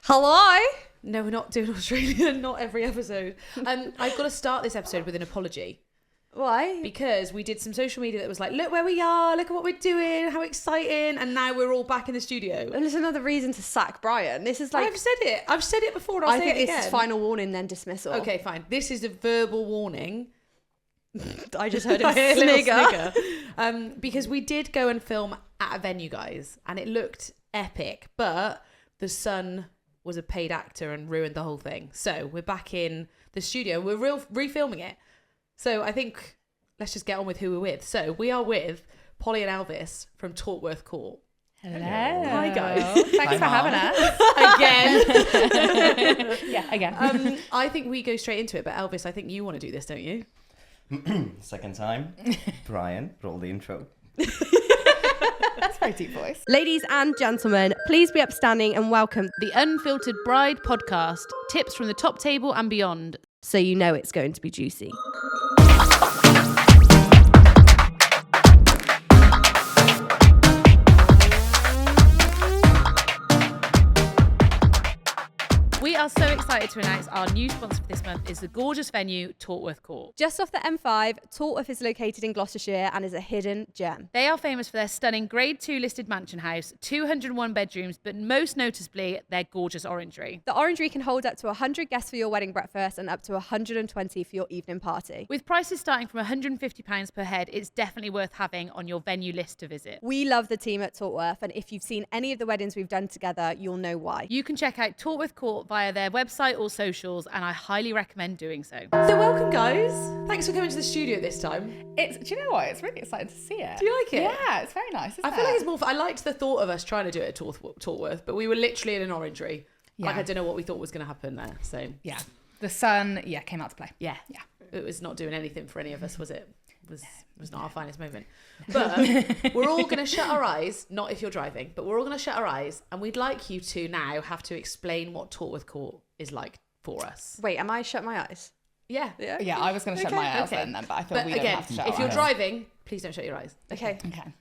Hello? No, we're not doing Australia, not every episode. I've got to start this episode with an apology. Why? Because we did some social media that was like, look where we are, look at what we're doing, how exciting, and now we're all back in the studio. And there's another reason to sack Brian. This is like... I've said it before and I'll say it again. I think this is final warning, then dismissal. Okay, fine. This is a verbal warning. I just heard him snigger. Because we did go and film at a venue, guys, and it looked epic, but the sun was a paid actor and ruined the whole thing. So we're back in the studio. We're refilming it. So I think let's just get on with who we're with. So we are with Polly and Elvis from Tortworth Court. Hello. Hi, guys. Thanks for having us. Again. Yeah, again. I think we go straight into it, but Elvis, I think you want to do this, don't you? Second time. Brian, roll the intro. That's a very deep voice. Ladies and gentlemen, please be upstanding and welcome The Unfiltered Bride podcast. Tips from the top table and beyond. so you know it's going to be juicy. We are so excited to announce our new sponsor for this month is the gorgeous venue, Tortworth Court. Just off the M5, Tortworth is located in Gloucestershire and is a hidden gem. They are famous for their stunning Grade 2 listed mansion house, 201 bedrooms, but most noticeably, their gorgeous orangery. The orangery can hold up to 100 guests for your wedding breakfast and up to 120 for your evening party. With prices starting from £150 per head, it's definitely worth having on your venue list to visit. We love the team at Tortworth, and if you've seen any of the weddings we've done together, you'll know why. You can check out Tortworth Court via their website or socials, and I highly recommend doing so. So welcome, guys. Thanks for coming to the studio this time. Do you know what? It's really exciting to see it. Do you like it? Yeah, it's very nice. I feel like it's more. I liked the thought of us trying to do it at Tortworth, but we were literally in an orangery. Yeah. Like I don't know what we thought was going to happen there. So Yeah. The sun, came out to play. yeah, Yeah. it was not doing anything for any of us, was it? Was not our finest moment. But we're all going to shut our eyes. Not if you're driving, but we're all going to shut our eyes, and we'd like you to now have to explain what Tortworth Court is like for us. Wait, am I shut my eyes? Yeah. Yeah, I was going to shut my eyes then, but I thought But we don't again, have to shut if our you're eyes. driving, please don't shut your eyes. Okay. Okay.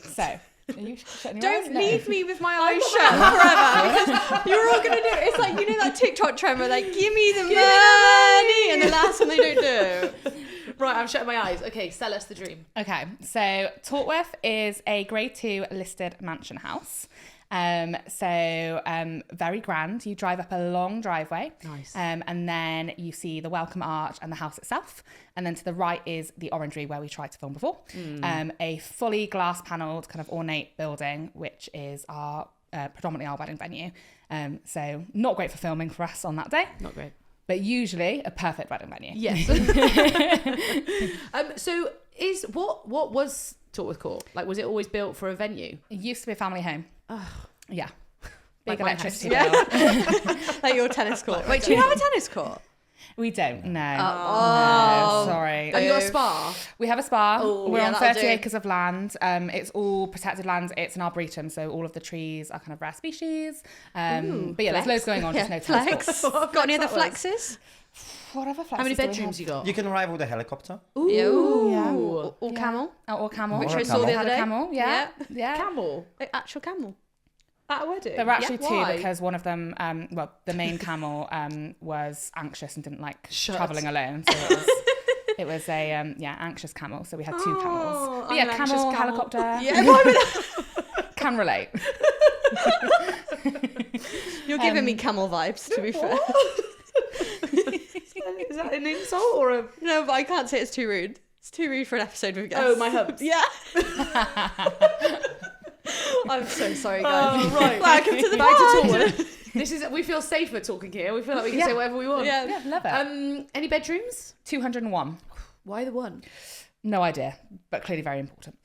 So, are you shutting your eyes? Don't No. leave me with my eyes shut forever, because you're all going to do it. It's like, you know that TikTok trend where like, give me the money, and the last one they don't do. Right, I'm shutting my eyes. Okay, sell us the dream. Okay, so Tortworth is a Grade 2 listed mansion house. Very grand. You drive up a long driveway. Nice. And then you see the welcome arch and the house itself. And then to the right is the orangery where we tried to film before. A fully glass panelled kind of ornate building, which is our predominantly our wedding venue. So not great for filming for us on that day. Not great. But usually a perfect wedding venue. Yes. So what was Tortworth Court? Like, was it always built for a venue? It used to be a family home. Yeah. Like Big my electricity house. bill. Like your tennis court. Wait, do you have a tennis court? We don't, no. Oh. No, sorry. Have you got a spa? We have a spa. Oh, We're yeah, on that'll 30 do. acres of land. It's all protected land. It's an arboretum, so all of the trees are kind of rare species. But yeah, there's loads going on, just no tennis Flex. courts. Got any other that was? flexes? Whatever flexes How many do we bedrooms have? you got? You can arrive with a helicopter. Ooh. Yeah. Or camel? Oh, or camel. Which Or I a saw the camel. other day. Camel, yeah. Yeah. Camel? Actual camel. At a wedding? There were actually two Why? because one of them, the main camel was anxious and didn't like Shut. travelling alone. So it was a anxious camel. So we had two camels. But I'm yeah, an anxious camel, camel. helicopter. Yeah, Can relate. you're giving me camel vibes, to be fair. Is that an insult or a... No, but I can't say it's too rude. It's too rude for an episode with guests. Oh, my hubs. Yeah. I'm so sorry, guys. Oh, right. Welcome to the Back to pod. Tortworth. We feel safer talking here. We feel like we can say whatever we want. Yeah. Yeah, love it. Any bedrooms? 201. Why the one? No idea, but clearly very important.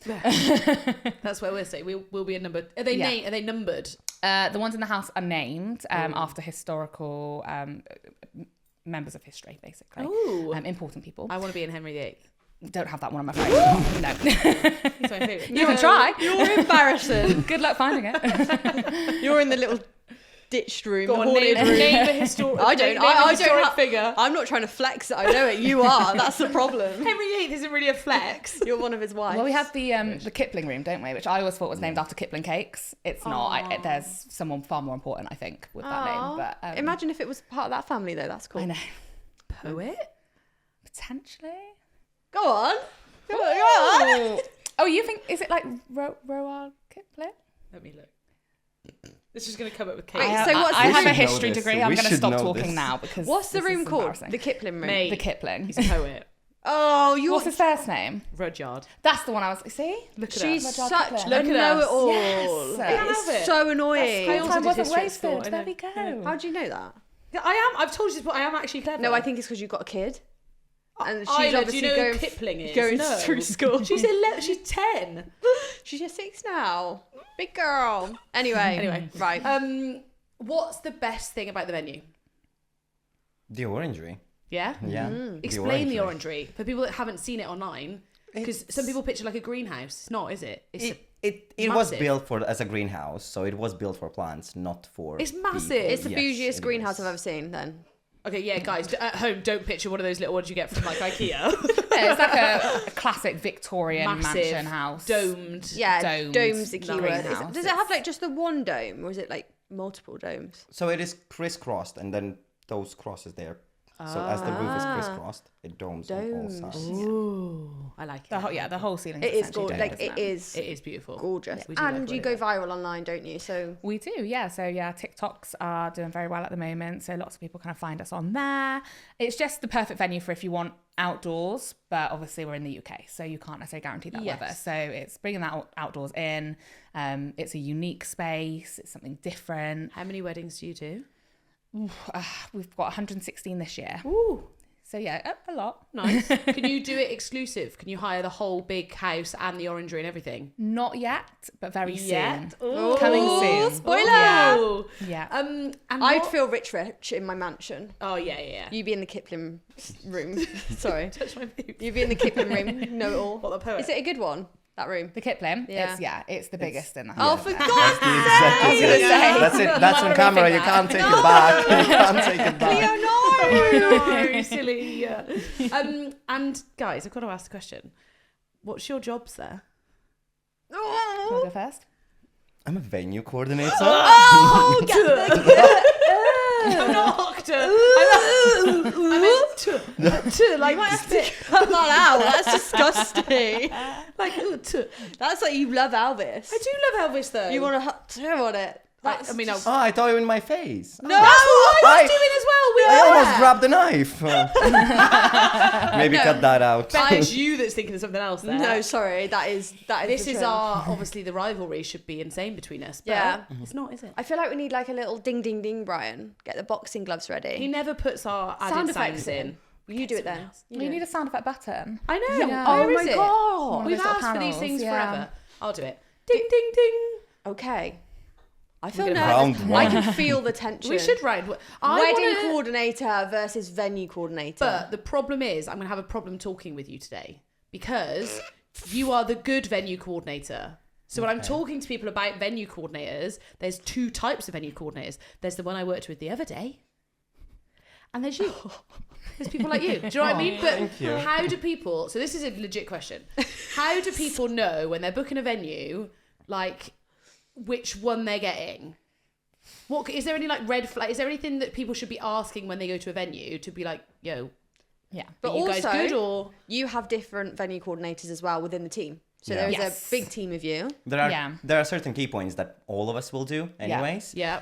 That's where we'll say we'll be a number. Are they Yeah. Are they numbered? The ones in the house are named after historical members of history, basically. Ooh. Important people. I want to be in Henry VIII. Don't have that one, I'm afraid. No. He's my favourite. You can try. You're embarrassing. Good luck finding it. You're in the little ditched room, Go the on, haunted room. name a historic. I don't. Name a I don't historic have, figure. I'm not trying to flex it. I know it. You are. That's the problem. Henry VIII isn't really a flex. You're one of his wives. Well, we have the Kipling room, don't we? Which I always thought was named after Kipling cakes. It's not. There's someone far more important, I think, with that name. But imagine if it was part of that family, though. That's cool. I know. Poet? Potentially. Go on. Go on. Oh, you think, is it like Roald Kipling? Let me look. This is going to come up with Wait, cake. so what's I the have a room? history know this. degree. I'm We going to should stop know talking this. now because What's the this room is called? embarrassing. The Kipling room. Mate. The Kipling. He's a poet. Oh, you're. What's his first name? Rudyard. That's the one I was. See, Look at She's us. Rudyard such Kipling. a Look at us. know-it-all. Yes. It is Have it. so annoying. I also Time did wasn't history at school, wasted. I There know. we go. How do you know that? Yeah, I am. I've told you this, but I am actually clever. No, I think it's because you've got a kid. And she's Isla, do obviously you know going, who Kipling is? going No. through school. She's 11. She's 10. She's just 6 now. Big girl. Anyway. Right. What's the best thing about the venue? The orangery. Yeah. Yeah. Explain the orangery for people that haven't seen it online, because some people picture like a greenhouse. It's not, is it? It's It was massive. built for as a greenhouse, so it was built for plants, not for. It's massive. people. It's the Yes, bougiest it greenhouse is. I've ever seen, then. okay. Yeah, guys, at home, don't picture one of those little ones you get from like IKEA. Yeah, it's like a classic Victorian Massive, mansion house. domed. Yeah, Domed dome's the key word. greenhouse. Does it have like just the one dome, or is it like multiple domes? So it is crisscrossed, and then those crosses there. So as the roof is crisscrossed, it domes on all Domes. sides. Ooh, I like it. The whole ceiling. It is gorgeous. Like it is It is beautiful. gorgeous. We do like And what you it go is. viral online, don't you? So We do, yeah. So yeah, TikToks are doing very well at the moment. So lots of people kind of find us on there. It's just the perfect venue for if you want outdoors, but obviously we're in the UK, so you can't necessarily guarantee that weather. Yes. So it's bringing that outdoors in. It's a unique space. It's something different. How many weddings do you do? We've got 116 this year. Ooh, So yeah, a lot. nice. Can you do it exclusive? Can you hire the whole big house and the orangery and everything? Not yet, but very Yet? soon. Ooh. Coming soon. spoiler! Yeah. Yeah. And I'd what- feel rich in my mansion. Oh yeah. You'd be in the Kipling room. Sorry. Touch my boobs. You'd be in the Kipling room. Know it all. What, the poet? Is it a good one? That room? The Kipling. Yeah. It's the biggest in the Oh, house. for Yeah. God's Exactly. sake! That's it. That's on camera. You can't take it back. You can't take it back. Cleo, no! Oh, no, silly. And guys, I've got to ask the question. What's your jobs there? Can I go first? I'm a venue coordinator. Oh, get the I'm not actor. I meant like You might have to cut that out. That's disgusting. like That's like you love Elvis. I do love Elvis though. You want to turn on it. I mean, Oh, I thought you were in my face. No! that's what I was doing as well. I almost grabbed the knife. Maybe cut that out. Bet it's you that's thinking of something else there. No, sorry. That is This the is truth. our, obviously the rivalry should be insane between us. But Yeah. it's not, is it? I feel like we need like a little ding ding ding, Brian. Get the boxing gloves He ready. never puts our added Sound sounds effects in. You do it then. You need a sound effect button. I know. Yeah. Where Oh is my it? God. One of We've those little asked for these panels, things yeah. forever. I'll do it. Ding, ding, ding. Okay. I feel gonna nervous. round I one. can feel the tension. We should ride. Wedding wanna- coordinator versus venue coordinator. But the problem is, I'm going to have a problem talking with you today because you are the good venue coordinator. So when I'm talking to people about venue coordinators, there's 2 types of venue coordinators. There's the one I worked with the other day, and there's you. There's people like you. Do you know what I mean? But thank you. how do people? So this is a legit question. How do people know when they're booking a venue, like which one they're getting? What is there any like red flag? Is there anything that people should be asking when they go to a venue to be like, yo, Yeah. But are you guys also, good or? you have different venue coordinators as well within the team. So Yeah. there is Yes. a big team of you. There are certain key points that all of us will do anyways. Yeah.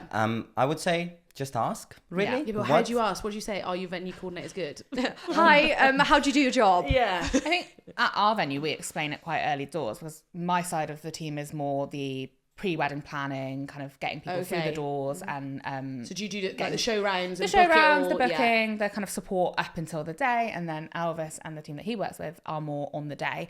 I would say just ask. Really. Yeah, but how do you ask? What do you say? Are you venue coordinators good? Hi, how do you do your job? Yeah. I think at our venue we explain it quite early doors because my side of the team is more the pre-wedding planning, kind of getting people through Okay. the doors and So do you do like the show rounds? the and show book it rounds, the all? Yeah. booking, the kind of support up until the day, and then Elvis and the team that he works with are more on the day.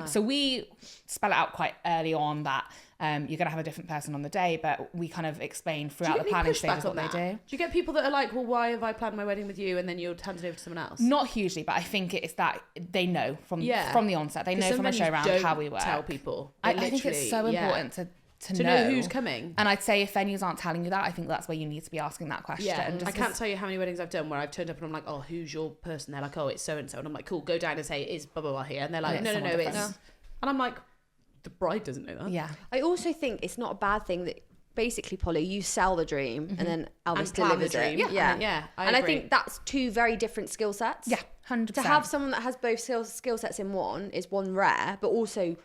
So we spell it out quite early on that you're going to have a different person on the day, but we kind of explain Do you throughout get the any planning pushback stages on what that? they do. Do you get people that are like, well, why have I planned my wedding with you and then you're handed over to someone else? Not hugely, but I think it's that they know from Yeah. from the onset. They 'Cause know some from a show venues round don't how we work. tell people. I They think it's so literally- yeah. important to to know who's coming. And I'd say if venues aren't telling you that, I think that's where you need to be asking that question. Yeah, Just I can't tell you how many weddings I've done where I've turned up and I'm like, oh, who's your person? They're like, oh, it's so and so, and I'm like, cool, go down and say it is blah blah blah here, and they're like, And no, it's no, no, someone it's, different. and I'm like, the bride doesn't know that. Yeah. I also think it's not a bad thing that basically, Polly, you sell the dream and then Elvis And plan the delivers dream. it. Yeah, yeah, I and I agree. think that's two very different skill sets. Yeah, 100%. To have someone that has both skill sets in one is one rare, but also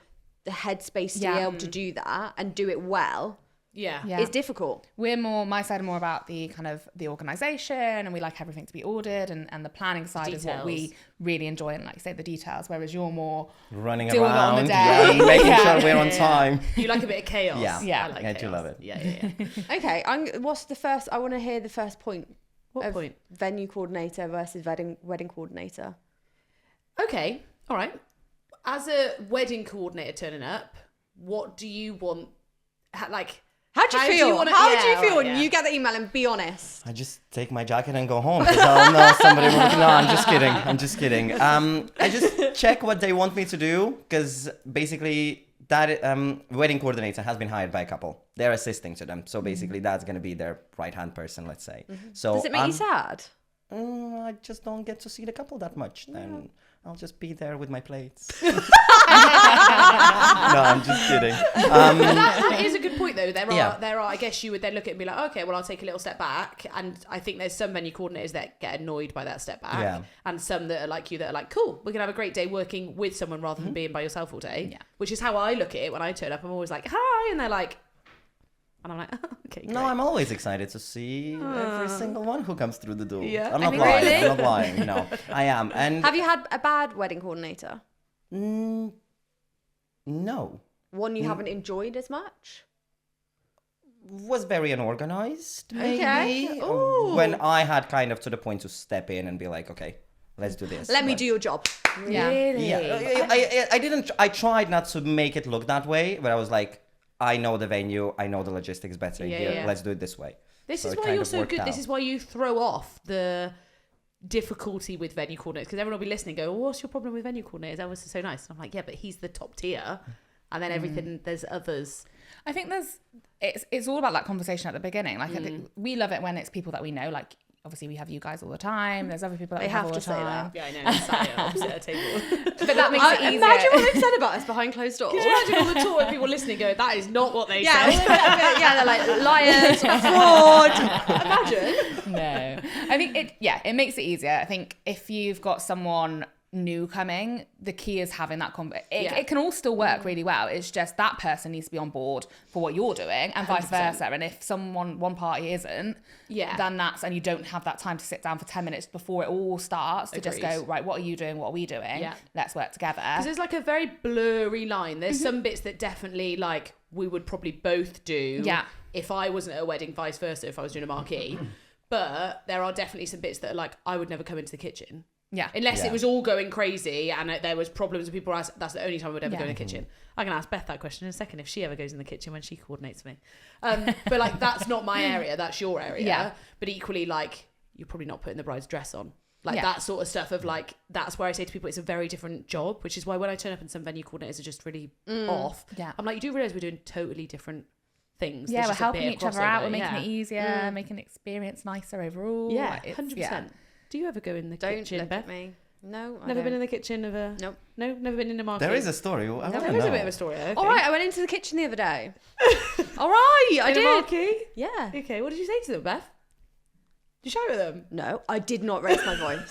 the headspace to be able to do that and do it well Yeah. is difficult. We're more, my side are more about the kind of the organisation, and we like everything to be ordered, and the planning side is what we really enjoy, and like you say, the details, whereas you're more Running Deal with it on the around, day. making Yeah. sure we're on time. You like a bit of chaos. Yeah. Yeah. I like I do chaos. love it. Yeah. Okay, what's the first? I want to hear the first point. What of point? Venue coordinator versus wedding coordinator. Okay, all right. As a wedding coordinator turning up, what do you want? Like, How do you How do feel? you wanna- How yeah, do you feel right, when yeah. you get the email and be honest? I just take my jacket and go home because I'll know somebody will. No, I'm just kidding. I'm just kidding. I just check what they want me to do because basically that wedding coordinator has been hired by a couple. They're assisting to them, so basically that's going to be their right hand person, let's say. So Does it make you sad? I just don't get to see the couple that much. Then I'll just be there with my plates. No, I'm just kidding. that is a good point though. There Yeah. are. I guess you would then look at it and be like, okay, well, I'll take a little step back. And I think there's some venue coordinators that get annoyed by that step back, Yeah. and some that are like you that are like, cool, we can have a great day working with someone rather than being by yourself all day. Yeah. Which is how I look at it when I turn up. I'm always like, hi, and they're like, and I'm like, oh, okay, great. No, I'm always excited to see every single one who comes through the door. Yeah. I'm not mean, lying. really? I'm not lying. No, I am. And Have you had a bad wedding coordinator? no, One you haven't enjoyed as much? was very unorganized. Maybe. Okay. Ooh. When I had kind of to the point to step in and be like, okay, let's do this. Let me But- do your job. Yeah. Really? Yeah, I didn't. I tried not to make it look that way, but I was like, I know the venue, I know the logistics better. Yeah, here. yeah. Let's do it this way. This So is it why kind you're of so worked good. This out. is why you throw off the difficulty with venue coordinators, because everyone will be listening and go, what's your problem with venue coordinators? Elvis is so nice. And I'm like, yeah, but he's the top tier. And then everything, there's others. I think it's all about that conversation at the beginning. Like I think we love it when it's people that we know. Like obviously we have you guys all the time. There's other people that They we have have all to the say time. that. Yeah, I know. Sat opposite a table. But that makes it easier. Imagine what they've said about us behind closed doors. Could you imagine all the tour with people listening going, that is not what they Yeah, said. yeah, they're like liars, fraud. Imagine. No, I think it makes it easier. I think if you've got someone new coming, the key is having that it can all still work really well. It's just that person needs to be on board for what you're doing and vice versa. And if one party isn't, then and you don't have that time to sit down for 10 minutes before it all starts to just go, right, what are you doing, what are we doing, let's work together. Because there's like a very blurry line. There's some bits that definitely like we would probably both do if I wasn't at a wedding, vice versa if I was doing a marquee. But there are definitely some bits that are like I would never come into the kitchen. Yeah. Unless Yeah. it was all going crazy and there was problems with people, that's the only time I would ever go in the kitchen. I can ask Beth that question in a second if she ever goes in the kitchen when she coordinates me. But like that's not my area, that's your area. Yeah. But equally, like you're probably not putting the bride's dress on. Like that sort of stuff of like, that's where I say to people, it's a very different job, which is why when I turn up and some venue coordinators are just really off, I'm like, you do realise we're doing totally different things. Yeah, There's we're just a helping bit of each other out. crossover, We're making it easier, making the experience nicer overall. Yeah, Like, it's- 100%. Do you ever go in the Don't kitchen, look Beth? at me. No, I Never been in don't. the kitchen of a... Nope. No, never been in a market. There is a story. I wanna There is a know. bit of a story. Okay. All right, I went into the kitchen the other day. All right, I In a did. marquee? Yeah. Okay, what did you say to them, Beth? Did you shout at them? No, I did not raise my voice.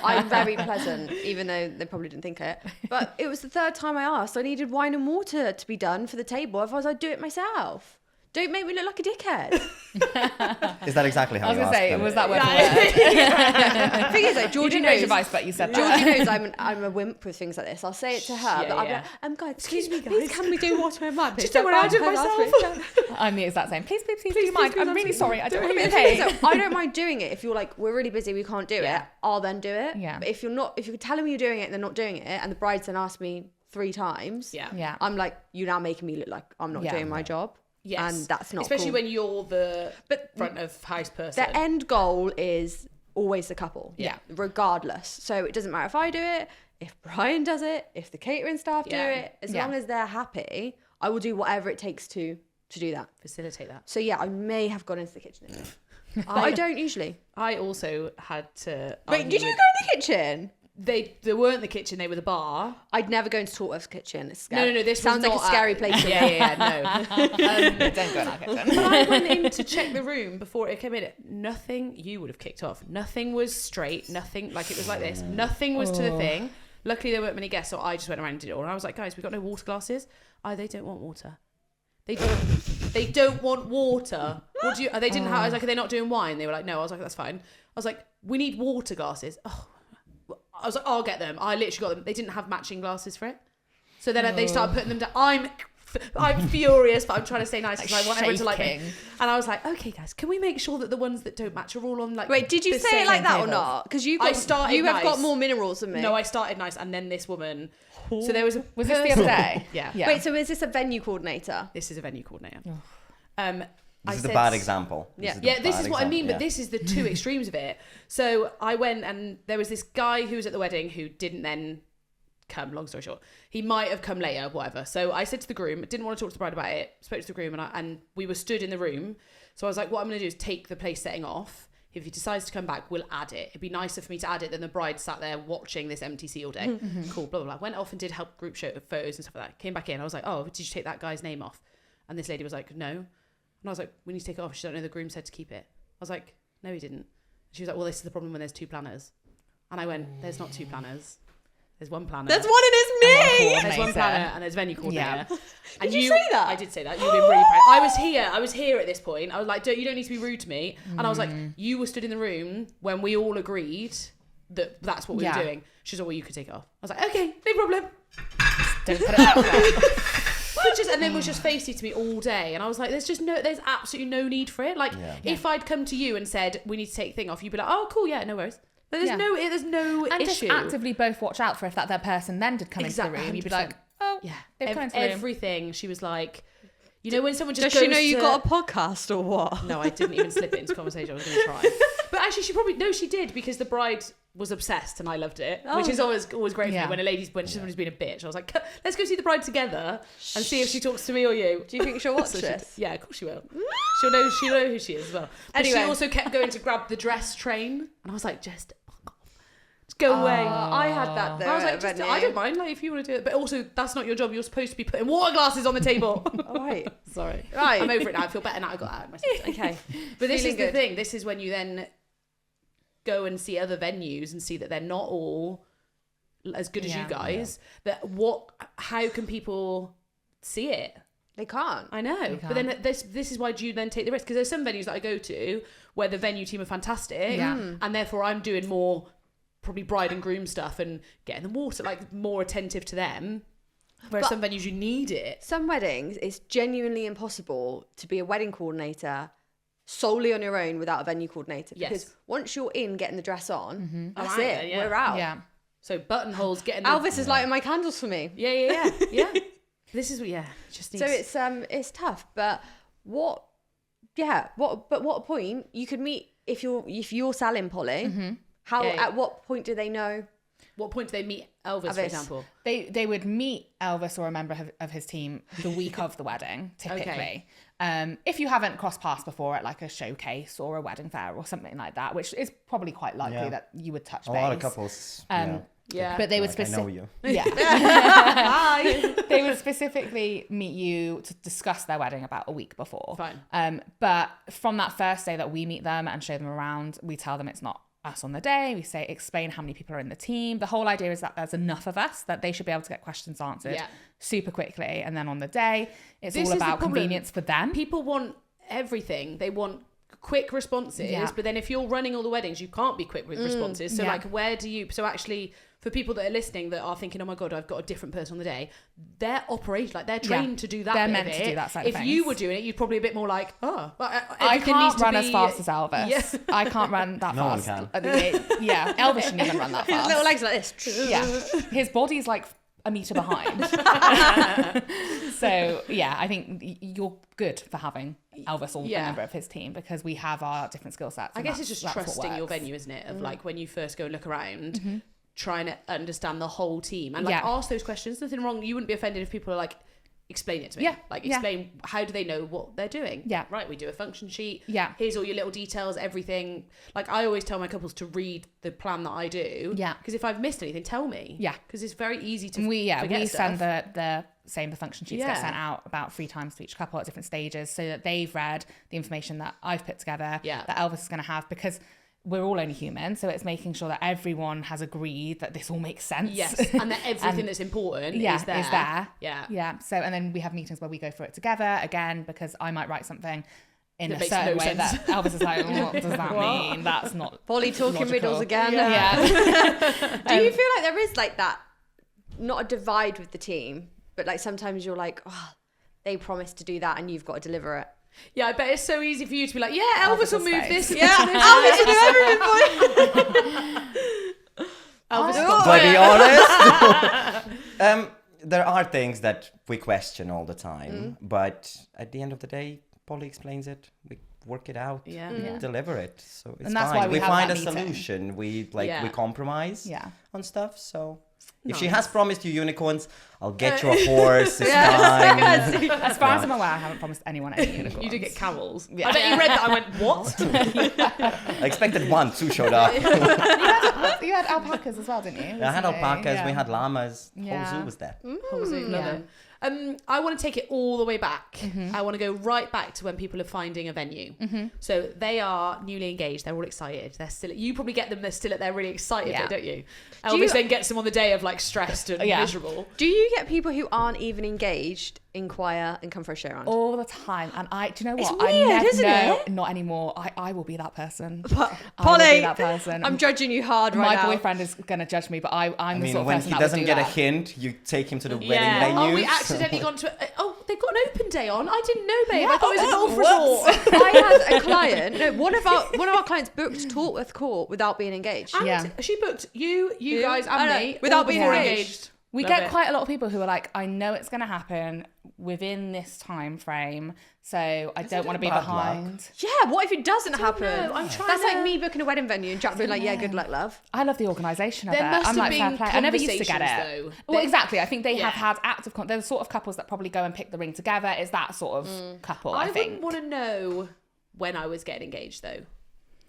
I'm very pleasant, even though they probably didn't think it. But it was the third time I asked. I needed wine and water to be done for the table. Otherwise, I'd do it myself. Don't make me look like a dickhead. Is that exactly how I was you going to asked say, them? was that word for word? The thing is, though, You Georgie didn't raise knows. your voice, but you said Georgie that. knows I'm a wimp with things like this. I'll say it to her, Yeah, but I'll be yeah. like, guys, Excuse me, please, guys. can we do water and wine? Just don't worry, I'll do it myself. I'm the exact same. Please, do you please, mind? please, I'm really please. sorry. I don't want to be a The thing is, pain. though, I don't mind doing it if you're like, we're really busy, we can't do Yeah. it. I'll then do it. Yeah. But if you're telling me you're doing it and they're not doing it, and the bride's then asked me 3 times, Yeah. I'm like, you're now making me look like I'm not Yeah. doing my job. Yes. And that's not Especially cool. when you're the But front of house person. The end goal is always the couple. Yeah. Regardless. So it doesn't matter if I do it, if Brian does it, if the catering staff do Yeah. it, as Yeah. long as they're happy, I will do whatever it takes to do that. Facilitate that. So yeah, I may have gone into the kitchen. But I don't usually. I also had to. Wait, did you go in the kitchen? They weren't the kitchen. They were the bar. I'd never go into Tortworth's kitchen. It's scary. No. This sounds was like not a scary place. Yeah, no. Don't go in our kitchen. But I went in to check the room before it came in. Nothing. You would have kicked off. Nothing was straight. Nothing like it was like this. Nothing was to the thing. Luckily, there weren't many guests, so I just went around and did it all. And I was like, guys, we've got no water glasses. Oh, they don't want water. They don't want water. What do you? They didn't have. I was like, are they not doing wine? They were like, no. I was like, that's fine. I was like, we need water glasses. Oh, I was like, I'll get them. I literally got them. They didn't have matching glasses for it. So then they started putting them down. I'm furious, but I'm trying to stay nice because I want everyone to like me. And I was like, okay, guys, can we make sure that the ones that don't match are all on like? Wait, did you the say it like same that or table? not? Because you I started you have nice. got more minerals than me. No, I started nice, and then this woman. So there was a. Was this the other day? Yeah. Wait, so is this a venue coordinator? This is a venue coordinator. This is a bad example. Yeah. This is what I mean, but Yeah. this is the two extremes of it. So I went and there was this guy who was at the wedding who didn't then come, long story short. He might have come later, whatever. So I said to the groom, didn't want to talk to the bride about it, spoke to the groom and we were stood in the room. So I was like, what I'm going to do is take the place setting off. If he decides to come back, we'll add it. It'd be nicer for me to add it than the bride sat there watching this MTC all day. Cool, blah, blah, blah. Went off and did help group show photos and stuff like that. Came back in. I was like, oh, did you take that guy's name off? And this lady was like, no. And I was like, we need to take it off. She don't know the groom said to keep it. I was like, no, he didn't. She was like, well, this is the problem when there's two planners. And I went, there's not two planners. There's one planner. There's one and it's me. There's one planner and there's venue coordinator. Yeah. And Did you say that? I did say that. You've been really proud. I was here at this point. I was like, you don't need to be rude to me. And I was like, you were stood in the room when we all agreed that that's what we were doing. She was like, well, you could take it off. I was like, okay, no problem. Don't put it out there. And then was just facey to me all day, and I was like, there's absolutely no need for it. Like, if I'd come to you and said we need to take the thing off, you'd be like, oh, cool, yeah, no worries. But there's no and issue. just actively both watch out for if that their person then did come into the room. You'd be like, oh, yeah, they've come into the room. everything. She was like, you know, when someone just Does goes she know you to- got a podcast or what? No, I didn't even slip it into conversation. I was going to try. But actually, she did because the bride was obsessed and I loved it, which is always great for me when somebody's been a bitch. I was like, let's go see the bride together and see if she talks to me or you. Do you think she'll watch So this? yeah, of course she will. She'll know who she is as well. But Anyway. she also kept going to grab the dress train, and I was like, just fuck off. Just go away. I had that though. I was at like, a just, venue. I don't mind, like if you want to do it, but also that's not your job. You're supposed to be putting water glasses on the table. All right. Sorry, Right. I'm over it now. I feel better now. I got out of myself. Okay. But this Feeling is the good. thing. This is when you then go and see other venues and see that they're not all as good as you guys. How can people see it? They can't. I know. But then this is why do you then take the risk? Because there's some venues that I go to where the venue team are fantastic, and therefore I'm doing more probably bride and groom stuff and getting the water, like more attentive to them. Whereas some venues you need it. Some weddings, it's genuinely impossible to be a wedding coordinator solely on your own without a venue coordinator. Yes. Because once you're in getting the dress on, that's I'm out it. then, yeah. We're out. Yeah. So buttonholes getting the, Elvis is lighting my candles for me. Yeah. This is just needs. So it's tough. But what point you could meet if you're selling Polly? How at what point do they know? What point do they meet Elvis, for example? They would meet Elvis or a member of his team the week of the wedding, typically. If you haven't crossed paths before at like a showcase or a wedding fair or something like that, which is probably quite likely that you would touch base. A lot of couples. But they would I know you. Yeah. They would specifically meet you to discuss their wedding about a week before. Fine. But from that first day that we meet them and show them around, we tell them it's not us on the day. We explain how many people are in the team. The whole idea is that there's enough of us that they should be able to get questions answered super quickly. And then on the day, it's all about convenience for them. People want everything. They want quick responses, but then if you're running all the weddings, you can't be quick with responses. So like, where do you? So actually, for people that are listening that are thinking, oh my god, I've got a different person on the day, they're operating like they're trained to do that. They're bit meant of to it. do that side of If things. you were doing it, you'd probably a bit more like, oh, I can't run as fast as Elvis. Yeah. I can't run that No one fast. can. Elvis shouldn't even run that His fast. little legs like this. Yeah, his body's like a meter behind. So yeah, I think you're good for having Elvis or a member of his team because we have our different skill sets. I guess it's just trusting your venue, isn't it? Of like when you first go and look around, trying to understand the whole team and like ask those questions. Nothing wrong. You wouldn't be offended if people are like, explain it to me. Yeah, Like yeah. explain how do they know what they're doing? Yeah. Right, we do a function sheet. Yeah. Here's all your little details, everything. Like I always tell my couples to read the plan that I do. Yeah. Because if I've missed anything, tell me. Yeah. Because it's very easy to We forget send stuff. the function sheets Yeah. get sent out about 3 times to each couple at different stages, so that they've read the information that I've put together, Yeah. that Elvis is going to have, because we're all only human, so it's making sure that everyone has agreed that this all makes sense. Yes, and that everything that's important is there. Yeah. Yeah. So, and then we have meetings where we go through it together again, because I might write something in That a makes certain no way sense. that Elvis is like, what does that mean? That's not Polly talking logical. riddles again. Yeah. Do you feel like there is like that, not a divide with the team, but like sometimes you're like, oh, they promised to do that and you've got to deliver it. Yeah, I bet it's so easy for you to be like, yeah, Elvis will move this. Yeah, Elvis will do everything for you. Elvis Do got I be honest? There are things that we question all the time, but at the end of the day, Polly explains it. We work it out. Yeah. Yeah. Deliver it. So it's And that's fine. why we have find a that meeting. solution. We Yeah. we compromise Yeah. on stuff. So if she Nice. has promised you unicorns, I'll get you a horse. It's fine. As far as I'm aware, I haven't promised anyone any unicorns. You did get camels. Yeah. I bet you read that. I went, what? I expected 1, 2 showed up. You had alpacas as well, didn't you? I had recently? alpacas. Yeah. We had llamas. Yeah. Whole zoo was there. Whole zoo, love yeah. it. I want to take it all the way back. I want to go right back to when people are finding a venue. So they are newly engaged. They're all excited. They're still. You probably get them. They're really excited, Yeah. don't you? Do Elvis you- then gets them on the day of like stressed and Yeah. miserable. Do you get people who aren't even engaged inquire and come for a show round? All the time, and do you know It's what? weird, I never isn't know. it? Not anymore. I will be that person. I will Polly, be that person. I'm judging you hard right My now. boyfriend is gonna judge me, but I'm I the mean, sort of when person he that would doesn't do get a that. hint, you take him to the wedding Yeah. venue. Oh, we so- accidentally gone to. Oh, they've got an open day on. I didn't know, babe. I thought it was a golf resort. I had a client. No, one of our clients booked Tortworth Court without being engaged. And Yeah. she booked you Who? guys, I and know, me without all being before engaged. We Love get it. quite a lot of people who are like, I know it's going to happen within this time frame, so I don't want to be bad behind. Yeah, what if it doesn't happen? know. I'm trying That's to- like me booking a wedding venue and Jack being like, yeah, good luck, love. I love the organisation of There it. must I'm have like, fair been play. I never used to get it. conversations, though. Well, They- exactly. I think they have Yeah. had active. They're the sort of couples that probably go and pick the ring together. It's that sort of couple. I I think. wouldn't want to know when I was getting engaged, though.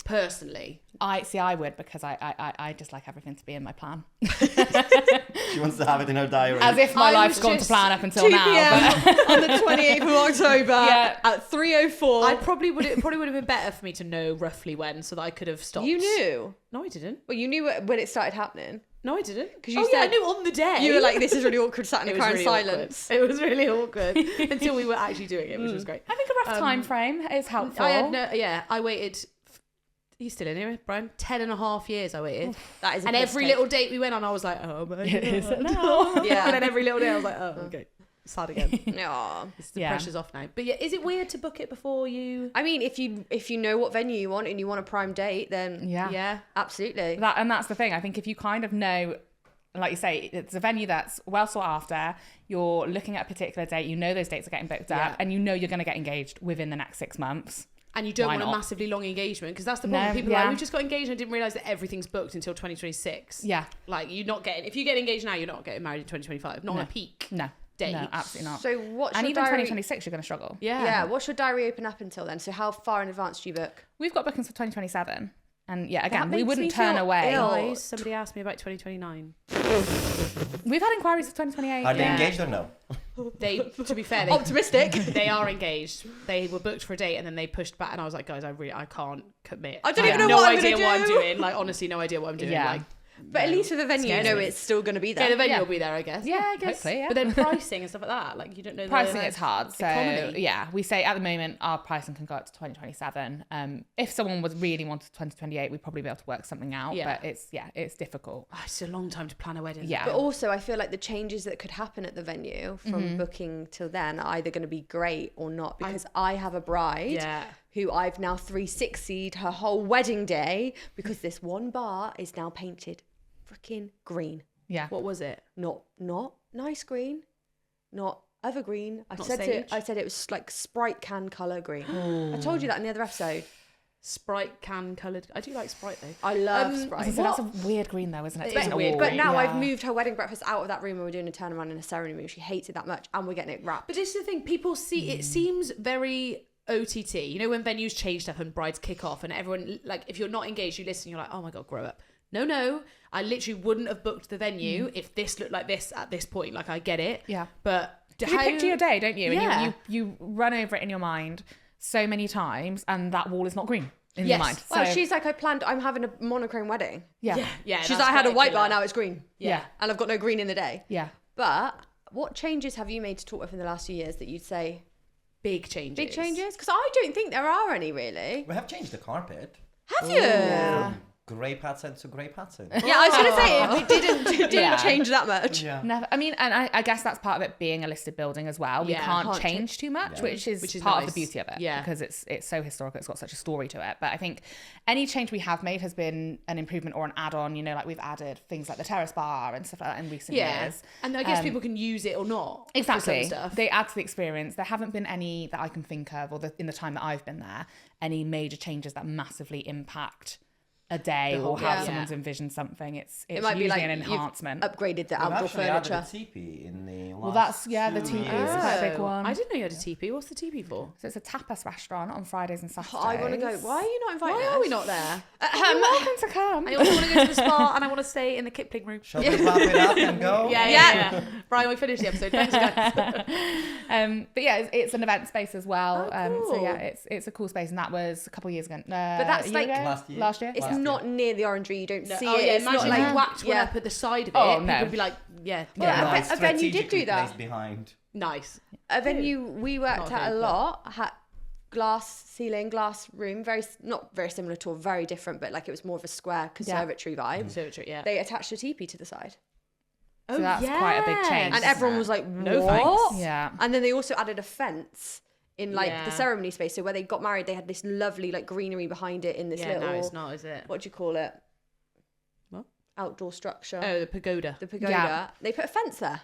Personally, I would, because I just like everything to be in my plan. She wants to have it in her diary. As if my I'm life's gone to just plan up until 2 now. p.m. But on the 28th of October Yeah. at 3:04. I probably would. It probably would have been better for me to know roughly when, so that I could have stopped. You knew? No, I didn't. Well, you knew when it started happening. No, I didn't. 'Cause you oh, yeah, I said- knew on the day. You were like, this is really awkward, sat in It the was car in really silence. awkward. It was really awkward until we were actually doing it, which was great. I think a rough time frame is helpful. I had no. Yeah, I waited. Are you still in here, Brian? 10.5 years I waited. That is a And piss every take. little date we went on, I was like, oh my Is it God. now? Yeah. And then every little day I was like, oh, okay. Sad again. Aw. The Yeah. pressure's off now. But yeah, is it weird to book it before you? I mean, if you know what venue you want and you want a prime date, then Yeah. absolutely. That's the thing. I think if you kind of know, like you say, it's a venue that's well sought after, you're looking at a particular date, you know those dates are getting booked Yeah. up, and you know you're going to get engaged within the next 6 months. And you don't Why want a not? massively long engagement, because that's the problem. No, People are yeah. like, we've just got engaged and I didn't realise that everything's booked until 2026. Yeah. Like, you're not getting, if you get engaged now, you're not getting married in 2025. Not on No. a peak. No. Date. No, absolutely not. So what's and your even diary? 2026, you're going to struggle. Yeah, what's your diary open up until then? So how far in advance do you book? We've got bookings for 2027. And yeah, again, makes we me wouldn't turn feel away. ill. Guys, somebody asked me about 2029. We've had inquiries for 2028. Are they yeah. engaged or no? They, to be fair, Optimistic. they are engaged. They were booked for a date and then they pushed back, and I was like, guys, I can't commit. I don't have even know no what I'm idea gonna what I'm do. doing. Like, honestly, no idea what I'm doing. Yeah. Like, But at least with a venue, you Scares know me. it's still going to be there. yeah, the venue Yeah. will be there, I guess. Yeah, I guess. Hopefully, yeah. But then pricing and stuff like that, like you don't know. Pricing is hard. So economy. yeah, we say at the moment our pricing can go up to 2027. If someone was really wanted 2028, we'd probably be able to work something out. Yeah. But it's difficult. Oh, it's a long time to plan a wedding. Yeah. But also, I feel like the changes that could happen at the venue from booking till then are either going to be great or not. Because I have a bride Yeah. who I've now 360'd her whole wedding day because this one bar is now painted freaking green. Yeah. What was it? Not nice green, not evergreen. Not sage? I said it was like Sprite can colour green. I told you that in the other episode. Sprite can coloured. I do like Sprite though. I love Sprite. So that's a weird green though, isn't it? It is a weird But green. now Yeah. I've moved her wedding breakfast out of that room and we're doing a turnaround in a ceremony room. She hates it that much and we're getting it wrapped. But this is the thing, people see it seems very OTT. You know when venues change stuff and brides kick off and everyone, like, if you're not engaged, you listen, you're like, oh my God, grow up. No, I literally wouldn't have booked the venue if this looked like this at this point. Like, I get it. Yeah. But You picture your day, don't you? Yeah. And you run over it in your mind so many times, and that wall is not green in Yes. your mind. Well, So, she's like, I'm having a monochrome wedding. yeah. Yeah. She's that's like, I had a quite white accurate. bar, now it's green. Yeah. And I've got no green in the day. Yeah. But what changes have you made to Tortworth in the last few years that you'd say Big changes. big changes? Because I don't think there are any really. We have changed the carpet. Have you? Yeah. Grey pattern to grey pattern. Yeah, I was going to say it didn't Yeah. change that much. Yeah. Never. I mean, and I guess that's part of it being a listed building as well. We Yeah. can't Can't change too much, Yeah. which is Which is part nice. of the beauty of it. Yeah. Because it's so historical. It's got such a story to it. But I think any change we have made has been an improvement or an add-on. You know, like we've added things like the terrace bar and stuff like that in recent years. And I guess people can use it or not. for some Exactly. stuff. They add to the experience. There haven't been any that I can think of, or in the time that I've been there, any major changes that massively impact a day The whole or how day. someone's envisioned something. It's It might be usually like an you've enhancement. upgraded the We've outdoor actually added furniture. a teepee in the last Well, that's the 2 teepee years. is quite a big one. I didn't know you had a teepee. What's the teepee for? So it's a tapas restaurant on Fridays and Saturdays. I want to go. Why are you not inviting Why us? are we not there? You're welcome to come. I also want to go to the spa and I want to stay in the Kipling room. Shall we wrap it up and go? Yeah. Brian, we finished the episode. Thanks, guys. But yeah, it's an event space as well. Oh, So cool. yeah, it's a cool space, and that was a couple of years ago. But that's a year like- ago? Last year. It's Last not near the orangery. You don't see Oh, it. yeah, It's not imagine like if you whacked one yeah. up at the side of it. Oh, People no. would be like, yeah. Well, yeah. a venue did do strategically that. placed behind. Nice. A venue we worked Not at okay, a but- lot had glass ceiling, glass room, not very similar to, very different, but like it was more of a square conservatory vibe. Conservatory, yeah. They attached a teepee to the side, Oh, So that's quite a big change. and everyone was like, "What?" No thanks. Yeah. And then they also added a fence in like Yeah. the ceremony space. So where they got married, they had this lovely like greenery behind it in this Yeah, little. no, it's not, is it? What do you call it? What? Outdoor structure. Oh, the pagoda. The pagoda. Yeah. They put a fence there.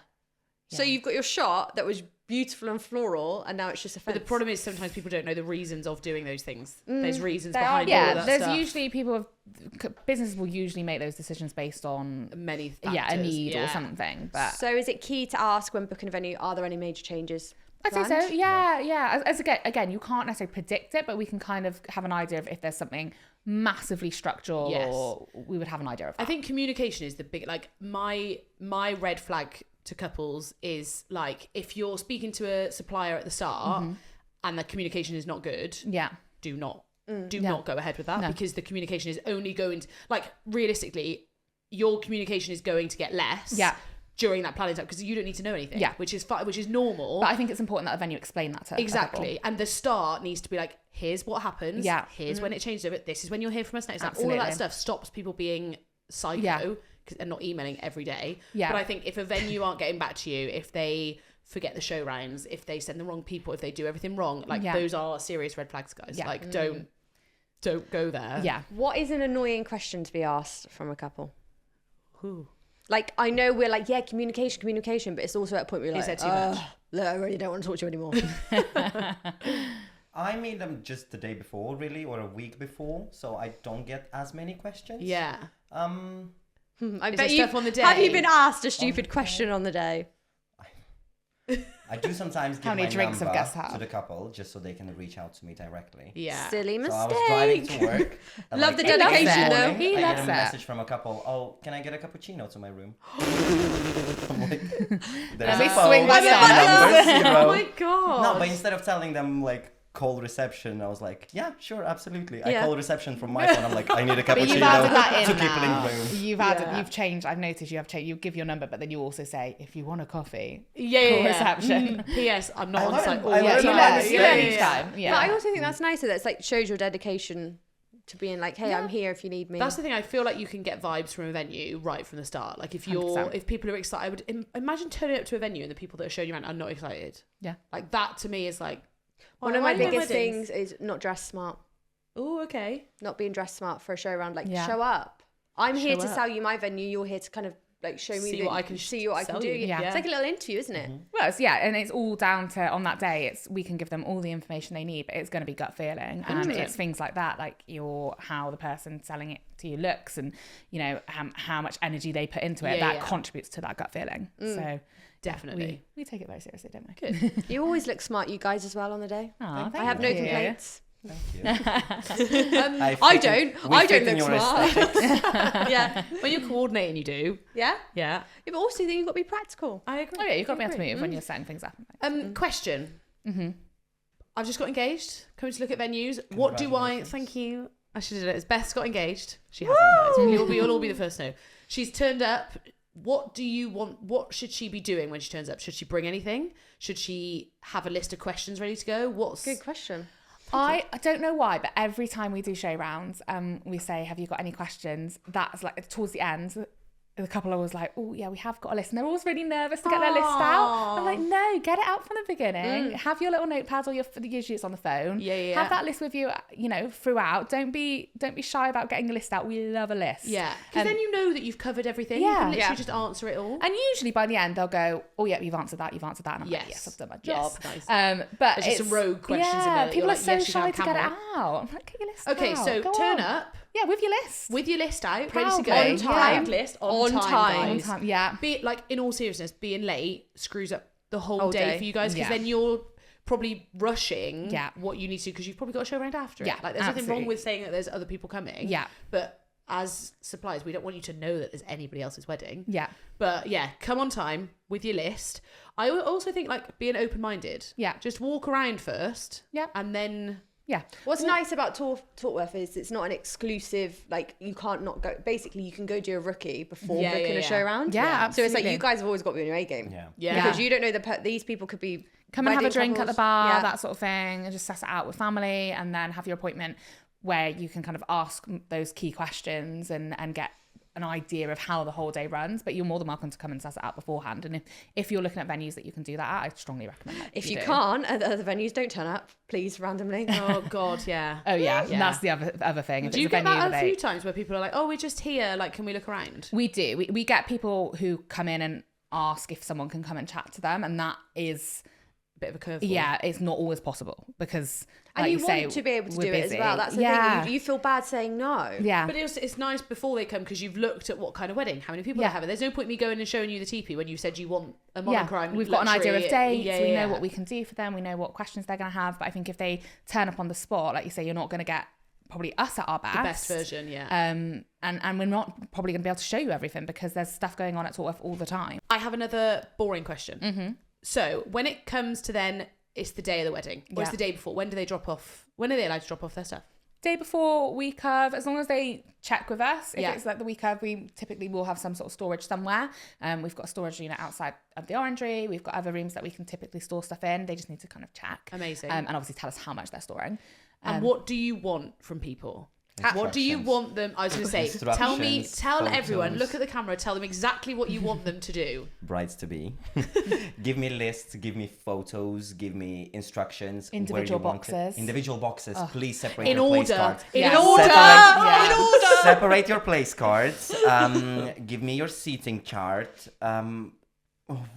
So Yeah. you've got your shot that was beautiful and floral, and now it's just a But fence. the problem is sometimes people don't know the reasons of doing those things. There's reasons There are, behind all Yeah, that there's stuff. usually businesses will usually make those decisions based on many factors. a need or something. But So is it key to ask when booking a venue, are there any major changes? I'd say so. planned? Yeah. As again, you can't necessarily predict it, but we can kind of have an idea of if there's something massively structural, Yes. or we would have an idea of that. I think communication is the big, like my red flag to couples is like if you're speaking to a supplier at the start and the communication is not good, Yeah. do not Yeah. not go ahead with that No. because the communication is only going to, like, realistically your communication is going to get less Yeah. during that planning time because you don't need to know anything, Yeah. which is normal. But I think it's important that the venue explain that to a Exactly. couple. And the start needs to be like, here's what happens. Yeah. Here's when it changes over. This is when you'll hear from us next time. All of Absolutely. that stuff stops people being psycho Yeah. and not emailing every day. Yeah. But I think if a venue aren't getting back to you, if they forget the show rounds, if they send the wrong people, if they do everything wrong, like Yeah. those are serious red flags, guys. Yeah. Like don't go there. Yeah. What is an annoying question to be asked from a couple? Ooh. Like, I know we're like, yeah, communication, but it's also at a point where you're Is like, there too much? look, I really don't want to talk to you anymore. I made them just the day before, really, or a week before, so I don't get as many questions. Yeah. I Is bet there you stuff on the have you day? been asked a stupid question on the day? I do sometimes give How many my drinks have number guests had? to the couple just so they can reach out to me directly. Yeah. Silly So mistake. I was driving to work. and Love the this dedication, morning, though. He I loves get a that. message from a couple. Oh, can I get a cappuccino to my room? I'm like, there's Let me a phone, swing by some the numbers, you know. Oh my god. No, but instead of telling them like call reception, I was like, yeah, sure, absolutely. I Yeah. call reception from my phone. I'm like, I need a But you've cappuccino added that to in keep now. it in room. You've added, Yeah. you've changed. I've noticed you have changed. You give your number, but then you also say, if you want a coffee, Yeah. call reception. P.S. I'm not I on learned- site all I the learned time. my you mistake. learn Yeah, each yeah. time. Yeah. But I also think that's nicer. That's like shows your dedication to being like, hey, I'm here if you need me. That's the thing. I feel like you can get vibes from a venue right from the start. Like if 100%. if people are excited, I would imagine turning up to a venue and the people that are showing you around are not excited. Yeah. Like that to me is like One of my biggest things is not dress smart. Oh, okay. Not being dressed smart for a show around. Like, Yeah. show up. I'm here Show to up. sell you my venue. You're here to kind of like show me See that what I can see what I can sell do. you. Yeah. It's like a little interview, isn't it? Well, and it's all down to on that day. We can give them all the information they need, but it's going to be gut feeling, and it's things like that, like how the person selling it to you looks, and how much energy they put into it. That contributes to that gut feeling. So Definitely. we take it very seriously, don't we? Good. You always look smart, you guys, as well on the day. Aw, I have no thank you. complaints. Thank you. I don't look smart. Yeah. When you're coordinating, you do. Yeah? Yeah. Yeah, but also then you've got to be practical. I agree. Oh yeah, you've got to be able to move when you're setting things up. Question. I've just got engaged. Coming to look at venues. What do I? Thank you. I should have done it. Beth's got engaged. She hasn't, guys. You'll all be the first to know. She's turned up. What do you want? What should she be doing when she turns up? Should she bring anything? Should she have a list of questions ready to go? Good question. I don't know why, but every time we do show rounds, we say, have you got any questions? That's like towards the end, the couple are always like, oh yeah, we have got a list. And they're always really nervous to get their list out. I'm like, no, get it out from the beginning. Have your little notepads, or usually it's on the phone. Yeah. Have that list with you, throughout. Don't be shy about getting a list out. We love a list. Yeah. Because then you know that you've covered everything. Yeah. You can literally just answer it all. And usually by the end they'll go, oh yeah, you've answered that. And I'm like, yes, I've done my job. Yes, nice. But There's just some rogue questions in there that people you're are like, so yes, you can shy have to get it Camel. out. I'm like, get your list Okay, out. so Go turn on. up Yeah, with your list. with your list out, ready to go. Proudly. On time. List On on time. time, On guys. time, yeah. Be like, in all seriousness, being late screws up the whole day. day for you guys, because Yeah. then you're probably rushing Yeah. what you need to do, because you've probably got a show around after Yeah, it. Like, there's nothing wrong absolutely. with saying that there's other people coming. Yeah. But as suppliers, we don't want you to know that there's anybody else's wedding. Yeah. But yeah, come on time with your list. I also think like being open-minded. Yeah. Just walk around first. Yeah. And then Yeah. What's nice about Tortworth is it's not an exclusive, like you can't not go. Basically, you can go do a rookie before Yeah, booking yeah, a show yeah. round. Yeah, So it's like absolutely. you guys have always got to be on your A game. Yeah. yeah. Because you don't know these people could be Come and have a wedding drink at the couples. bar, Yeah. that sort of thing, and just suss it out with family, and then have your appointment where you can kind of ask those key questions and get an idea of how the whole day runs. But you're more than welcome to come and suss it out beforehand. And if you're looking at venues that you can do that at, I strongly recommend that. If you do. can't at the other venues, don't turn up, please, randomly. Oh God, yeah. Oh yeah, Yeah. that's the other thing. If Do you it's a get venue that a that few times where people are like, "Oh, we're just here. Like, can we look around?" we do. We get people who come in and ask if someone can come and chat to them, and that is Bit of a curveball. yeah, it's not always possible because And like you say, want to be able to we're do it as busy. well. That's the yeah. thing. You feel bad saying no. Yeah. But it's nice before they come, because you've looked at what kind of wedding, how many people they're having. There's no point me going and showing you the teepee when you said you want a monochrome. We've got an idea of dates. Yeah, we yeah. know what we can do for them. We know what questions they're going to have. But I think if they turn up on the spot, like you say, you're not going to get probably us at our best. The best version, yeah. And we're not probably going to be able to show you everything because there's stuff going on at Tortworth all the time. I have another boring question. Mm-hmm. So when it comes to then, it's the day of the wedding, or it's Yeah. the day before. When do they drop off? When are they allowed to drop off their stuff? Day before, week of, as long as they check with us. If Yeah. it's like the week of, we typically will have some sort of storage somewhere. We've got a storage unit outside of the orangery. We've got other rooms that we can typically store stuff in. They just need to kind of check. Amazing. And obviously tell us how much they're storing. And what do you want from people? What do you Instructions. want them? I was going to say, Instructions, tell everyone, photos. look at the camera, tell them exactly what you want them to do. Brides to be. Give me lists, give me photos, give me instructions. where Individual you want it. boxes. Individual boxes. Please separate In your place order. cards. In Yeah. order. Yeah. In order. Separate your place cards. Give me your seating chart.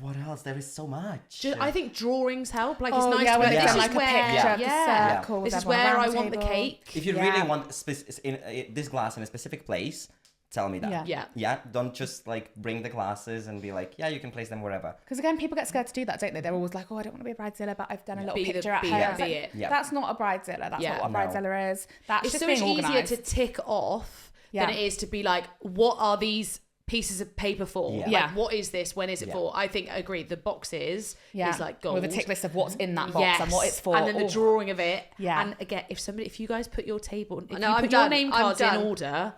What else? There is so much. I think drawings help. Like, it's Oh, nice yeah, to when be they've like, done this like is a where, picture of the yeah, circle with this is everyone where around I the want the table. cake. If you Yeah. really want this glass in a specific place, tell me that. Yeah. Yeah. Don't just like bring the glasses and be like, yeah, you can place them wherever. Because again, people get scared to do that, don't they? They're always like, oh, I don't want to be a bridezilla, but I've done a little Be the- picture at be home. it, It's be like, it. Yeah. That's not a bridezilla. That's Yeah. not what a No. bridezilla is. That's It's just so being much easier organised. to tick off Yeah. than it is to be like, what are these pieces of paper for? Yeah. Like, Yeah. what is this? When is it Yeah. for? I think I agree. The boxes Yeah. is like gold. With a tick list of what's in that box Yes. and what it's for. And then the Oh. drawing of it. Yeah. And again, if you guys put your table, if No, you I'm put your done. name I'm cards in done. order,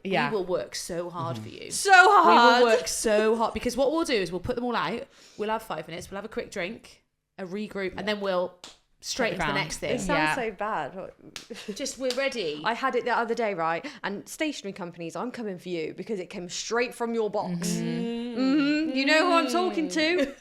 Yeah. we will work so hard for you. So We hard. will work so hard, because what we'll do is we'll put them all out. We'll have 5 minutes. We'll have a quick drink, a regroup, and then we'll straight into the ground. next It thing. sounds Yeah. so bad. Just we're ready. I had it the other day, right? And stationery companies, I'm coming for you because it came straight from your box. You know who I'm talking to?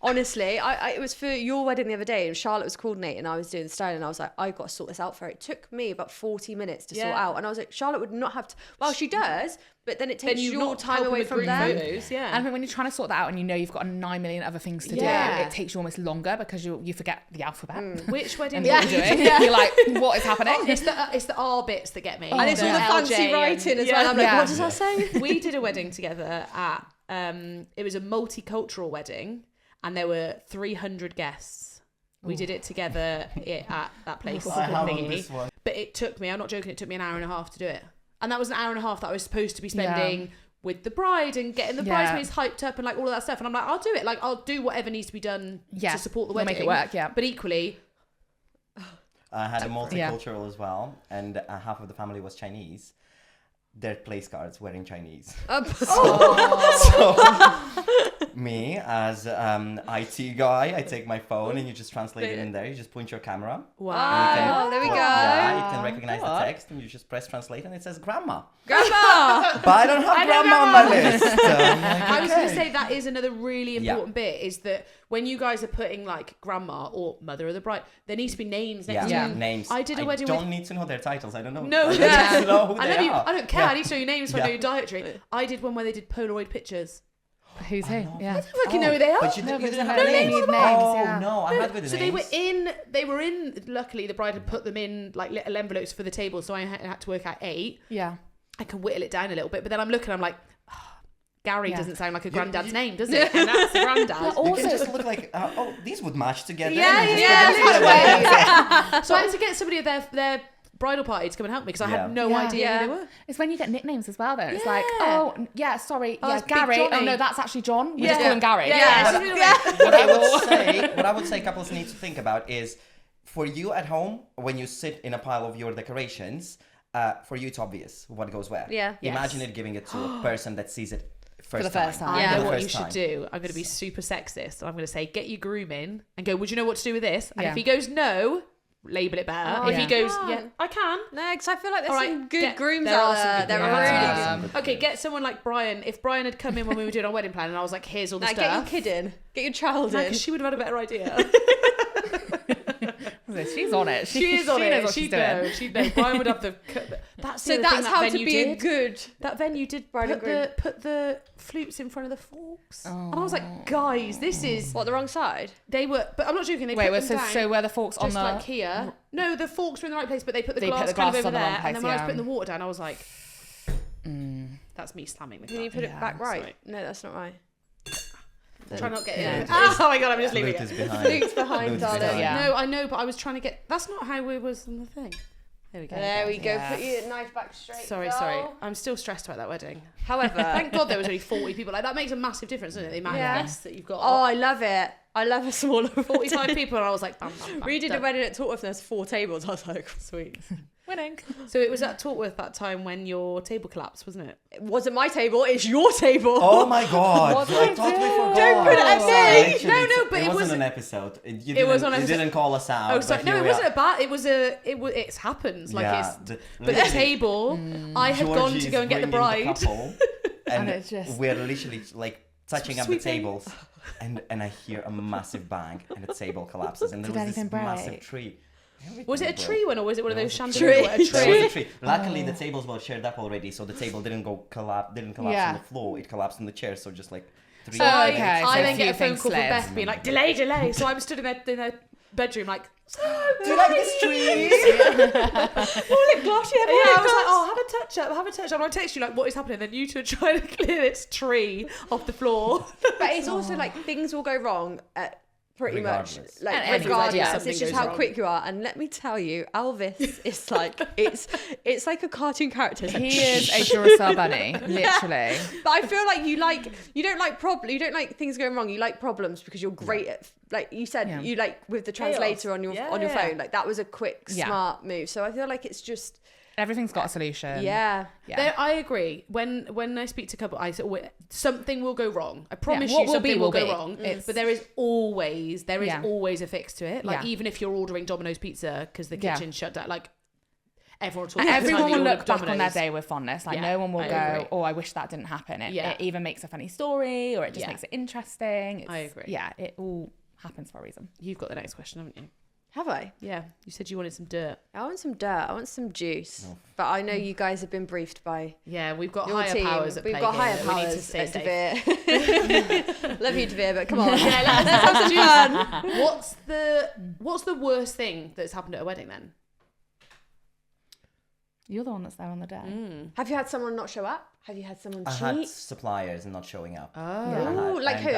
Honestly, it was for your wedding the other day, and Charlotte was coordinating, and I was doing the styling, and I was like, I got to sort this out for her. It took me about 40 minutes to sort out, and I was like, Charlotte would not have to. Well, she does, but then it takes your time away from them. Photos, And I think when you're trying to sort that out and you know you've got 9 million other things to do, it takes you almost longer because you forget the alphabet. Which wedding? You're like, what is happening? It's the R bits that get me, And it's all the fancy writing as well. I'm like, what does that say? We did a wedding together at it was a multicultural wedding, and there were 300 guests. We did it together at that place. But it took me, I'm not joking, it took me an hour and a half to do it. And that was an hour and a half that I was supposed to be spending with the bride and getting the bridesmaids hyped up and like all of that stuff. And I'm like, I'll do it. Like, I'll do whatever needs to be done to support the wedding. Make it work, But equally... I had a multicultural as well, and half of the family was Chinese. Their place cards were in Chinese. So me as IT guy, I take my phone and you just translate it in there. You just point your camera. Wow. There we go. Yeah, you can recognize the text and you just press translate and it says grandma. But I don't have grandma on my list. I was going to say that is another really important bit, is that when you guys are putting like grandma or mother of the bride, there needs to be names next to them. Names. I did a wedding don't need to know their titles. I don't know. No, I just need to know who they are. I don't care. I need to know your names so I know your dietary. I did one where they did Polaroid pictures. Who's who? Yeah. I don't fucking know who they are. But you didn't have no names. names. Oh, no, I had with the So names. they were in, luckily the bride had put them in like little envelopes for the table, so I had to work out 8. Yeah. I can whittle it down a little bit, but then I'm looking, I'm like, Gary doesn't sound like a granddad's name, does it? And that's the granddad. You can just look like, these would match together. So I had to get somebody of their bridal party to come and help me because I had no idea who they were. It's when you get nicknames as well, though. It's like, sorry, it's Big Gary. Johnny. Oh no, that's actually John. We just call him Gary. What I would say couples need to think about is, for you at home, when you sit in a pile of your decorations, for you it's obvious what goes where. Imagine it giving it to a person that sees it for the first time. I know what you should do. I'm going to be super sexist. And I'm going to say, get your groom in and go, would you know what to do with this? And if he goes, no, label it better. If he goes, I can. No, because I feel like there's All right, some good grooms there out are some there. good There grooms. are really good. Okay, get someone like Brian. If Brian had come in when we were doing our wedding plan and I was like, here's all the Like, stuff. get your kid in. Get your child in. Because she would have had a better idea. She's on it. She is on knows it. what She'd she's doing. know. She'd know. Brian would have the. That's So that's how to be a good. That venue did put the flutes in front of the forks, and I was like, guys, this is What, the wrong side? they were. But I'm not joking. They put them down, so where the forks on just the like here. No, the forks were in the right place, but they put the They put glass the kind of glasses over on the there. wrong And place, then when I was yeah. putting the water down, I was like, that's me slamming the Can you glass. put it back right? sorry. No, that's not right. Try not to get Yeah. it. Oh my god, I'm just leaving Luke it. is behind. Luke's behind, Luke's darling. behind. Yeah. No, I know, but I was trying to get. That's not how it was on the thing. There we go. There we go. Yeah. Put your knife back straight. Sorry. doll. I'm still stressed about that wedding. However, Thank God there was only 40 people. Like that makes a massive difference, doesn't it? The amount Yeah. of guests that you've got. oh, I love it. I love a smaller 45 people, and I was like, bam, bam, bam. We did a done. wedding at Tortworth and there's 4 tables. I was like, sweet. Winning. So it was at Tortworth that time when your table collapsed, wasn't it? It wasn't my table, it's your table. Oh my god! What I did thought we I do? forgot. Don't put it at me. Actually, No, but it it wasn't was- an episode. It was on You episode- didn't call us out. Oh, sorry. but No, here it we wasn't are. a bad. It happens. Like Yeah, it's. But the table, I had gone Georgie to is go and get the bringing bride. couple, and it's just- we're literally like touching up the Sweeping. tables, and I hear a massive bang, and the table collapses, and there Did was this anything break? massive tree. Was it a Everything tree one or was it one of There those was a chandeliers? tree. A There tree. was a tree. Luckily, the tables were shared up already, so the table didn't collapse Yeah. on the floor. It collapsed on the chair, so just like 3 So, I, okay, so I a then few get a phone things call from slipped. Beth being like, delay. So I'm stood in their bedroom like, Do you like this tree? Oh, look, glossy. yeah, I was like, oh, have a touch up. And I text you like, what is happening? Then you two are trying to clear this tree off the floor. But it's also like things will go wrong at pretty Regardless. much. Like At any regardless, wedding, it's something just goes how wrong. quick you are. And let me tell you, Elvis is like it's like a cartoon character. It's like, He is a Duracell bunny, literally. But I feel like you don't like things going wrong. You like problems because you're great at, like you said, you like with the translator on your phone. Like that was a quick, smart move. So I feel like it's just Everything's got a solution. yeah. I agree. When I speak to couple, I say something will go wrong. I promise what you, something will go be. wrong. It's- But there is always Yeah. always a fix to it. Like Yeah. even if you're ordering Domino's pizza because the Yeah. kitchen's shut down, like everyone will talk And about the time everyone that will you look ordered back on their Domino's. day with fondness. Like Yeah, no one will I go, agree. oh, I wish that didn't happen. It either makes a funny story or it just makes it interesting. I agree. Yeah, it all happens for a reason. You've got the next question, haven't you? Have I? Yeah. You said you wanted some dirt. I want some dirt. I want some juice. But I know you guys have been briefed by Yeah, we've got your higher team. powers at We've play got here. higher We need to powers stay at safe. Devere. Love you, Devere, but come on. Let's have some fun. What's the worst thing that's happened at a wedding then? You're the one that's there on the day. Have you had someone not show up? Have you had someone I cheat? had suppliers not showing up. Oh. Ooh, like who?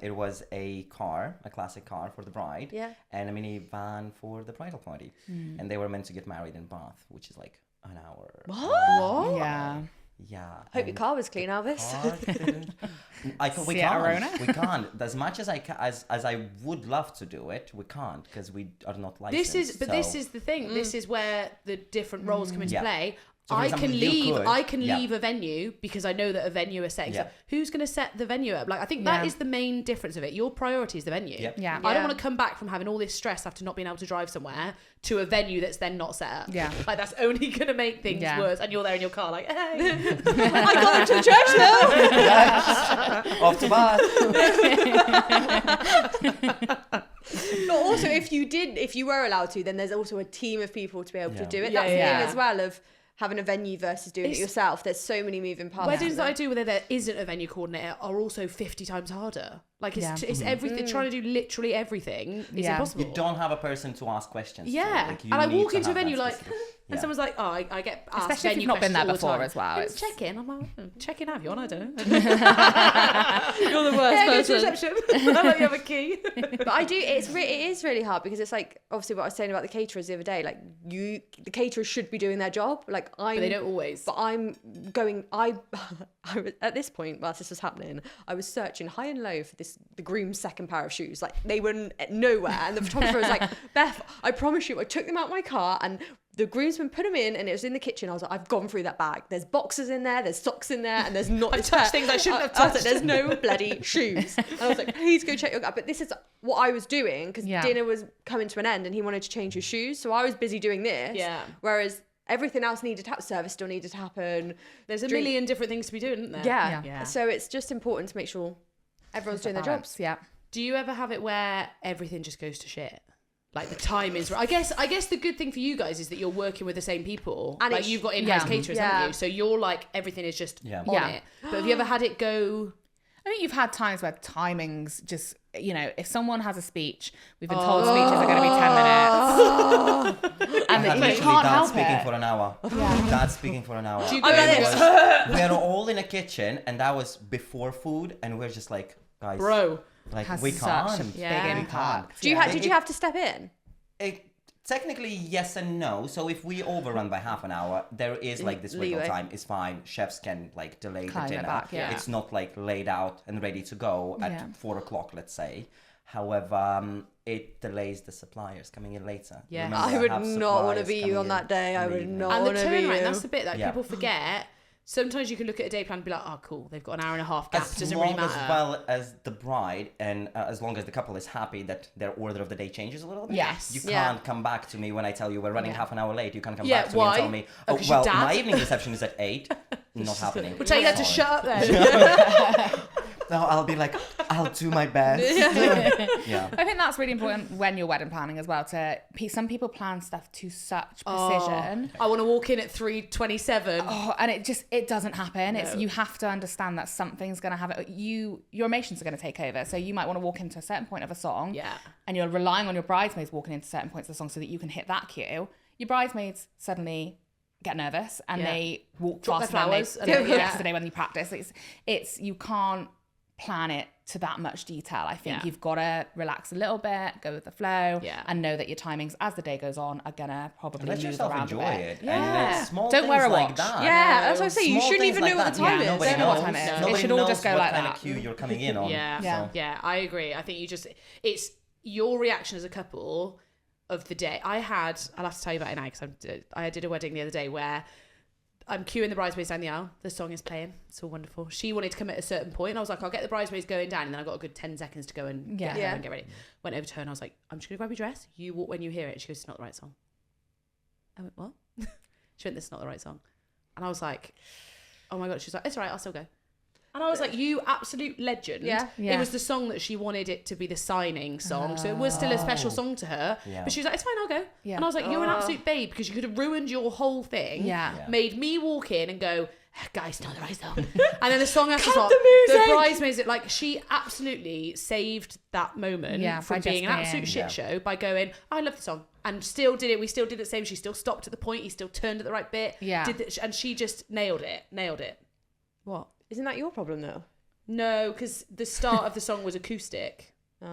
It was a car, a classic car for the bride, Yeah. and a minivan for the bridal party. And they were meant to get married in Bath, which is like an hour. What? Yeah. Yeah. Hope your car was clean, Elvis. We Sierra can't. We can't. As much as as I would love to do it, we can't because we are not licensed. This is the thing. This is where the different roles come into Yeah. play. So, for example, I can yeah. leave a venue because I know that a venue is setting Yeah. up. Who's going to set the venue up? Like, I think that is the main difference of it. Your priority is the venue. Yep. Yeah. I don't want to come back from having all this stress after not being able to drive somewhere to a venue that's then not set up. Yeah. Like, that's only going to make things Yeah. worse. And you're there in your car like, hey. I got into the church though. Off to Bath. But also, if you were allowed to, then there's also a team of people to be able to Yeah. do it. Yeah, That's the yeah. thing as well of having a venue versus doing it It's- yourself. There's so many moving parts. Weddings that I do where there isn't a venue coordinator are also 50 times harder. Like, it's everything. Trying to do literally everything is Yeah. impossible. You don't have a person to ask questions. to. Yeah, Like, you and I need walk to into a have that venue like, specific- and Yeah. someone's like, "Oh, I get asked Especially if venue you've not been there questions all the before time. as well, It's it's- check in. I'm like, check in. Have you on? I don't know. You're the worst Yeah, go to person. reception. I like you have a key. But I do. It is really hard because it's like obviously what I was saying about the caterers the other day. Like the caterers should be doing their job. Like But they don't always. But I'm going. I was at this point whilst this was happening, I was searching high and low for the groom's second pair of shoes. Like they were nowhere, and the photographer was like, "Beth, I promise you, I took them out of my car and." The groomsman put them in and it was in the kitchen. I was like, I've gone through that bag. There's boxes in there, there's socks in there, and there's not. I touched things I shouldn't have I was like, touched. there's no bloody shoes. And I was like, please go check your bag. But this is what I was doing because Yeah. dinner was coming to an end and he wanted to change his shoes. So I was busy doing this. Yeah. Whereas everything else needed to happen. Service still needed to happen. There's a Drink- million different things to be doing, isn't there? Yeah. Yeah. So it's just important to make sure everyone's doing their jobs. Yeah. Do you ever have it where everything just goes to shit? Like the time is right. I guess the good thing for you guys is that you're working with the same people. And like it's- you've got in-house yeah. caterers, Yeah. haven't you? So you're like everything is just Yeah. on Yeah. it. But have you ever had it go? I think you've had times where timings just, if someone has a speech, we've been told speeches are going to be 10 minutes. I And had you literally can't dad help speaking it. for an hour. Dad speaking for an hour. Do you go I bet in it's- and go, We are all in a kitchen, and that was before food, and we're just like, guys, bro? like Has we such can't. a big Yeah. impact. Did you have to step in? Technically, yes and no. So if we overrun by half an hour, there is like this wiggle Leeway. time. It's fine. Chefs can like delay Climb the it dinner. back, yeah. It's not like laid out and ready to go at Yeah. 4:00, let's say. However, it delays the suppliers coming in later. Yes. Remember, I would have not want to suppliers be you coming on in that day. I in the would evening. not And the want to be turnaround, you. that's the bit that Yeah. people forget. Sometimes you can look at a day plan and be like, oh, cool, they've got an hour and a half gap. As Doesn't long really matter. as well as the bride and as long as the couple is happy that their order of the day changes a little bit. Yes. You Yeah. can't come back to me when I tell you we're running Yeah. half an hour late. You can't come Yeah, back to me why? and tell me, Oh, oh, 'cause your well, dad- my evening reception is at 8. Not happening. We'll tell you that to Sorry. shut up then. No, I'll be like, I'll do my best. Yeah. I think that's really important when you're wedding planning as well. Some people plan stuff to such precision. I want to walk in at 3:27. Oh, and it doesn't happen. It's you have to understand that something's gonna have it. Your emotions are gonna take over. So you might want to walk into a certain point of a song, Yeah. and you're relying on your bridesmaids walking into certain points of the song so that you can hit that cue. Your bridesmaids suddenly get nervous and Yeah. they walk Drop their faster than flowers they and- did yeah. yesterday when you practice. It's you can't plan it to that much detail. I think Yeah. you've got to relax a little bit, go with the flow, Yeah. and know that your timings as the day goes on are gonna probably Let move yourself around enjoy a bit. it. Yeah. And it's small Don't wear things a like watch. that. Yeah, that's what I say. You Small shouldn't things even like know what that. the time Yeah, is. nobody Don't know what knows. time it is. It Nobody should all knows just go what like kind that. of queue you're coming in on. Yeah. Yeah. Yeah, I agree. I think it's your reaction as a couple of the day. I'll have to tell you about it now because I did a wedding the other day where I'm queuing the bridesmaids down the aisle. The song is playing. It's all wonderful. She wanted to come at a certain point. And I was like, I'll get the bridesmaids going down. And then I got a good 10 seconds to go and get her Yeah. and get ready. Went over to her and I was like, I'm just going to grab your dress. You walk when you hear it. And she goes, it's not the right song. I went, what? She went, this is not the right song. And I was like, oh my God. She's like, it's all right, I'll still go. And I was like, you absolute legend. Yeah. It was the song that she wanted it to be the signing song. So it was still a special song to her. Yeah. But she was like, it's fine, I'll go. Yeah. And I was like, you're an absolute babe because you could have ruined your whole thing. Yeah. Made me walk in and go, guys, not the right song. And then the song after Cut the the music. bridesmaids, like she absolutely saved that moment by from being an just absolute being- shit show by going, I love the song. And still did it. We still did the same. She still stopped at the point. He still turned at the right bit. Yeah. And she just nailed it. What? Isn't that your problem though? No, because the start of the song was acoustic. Uh,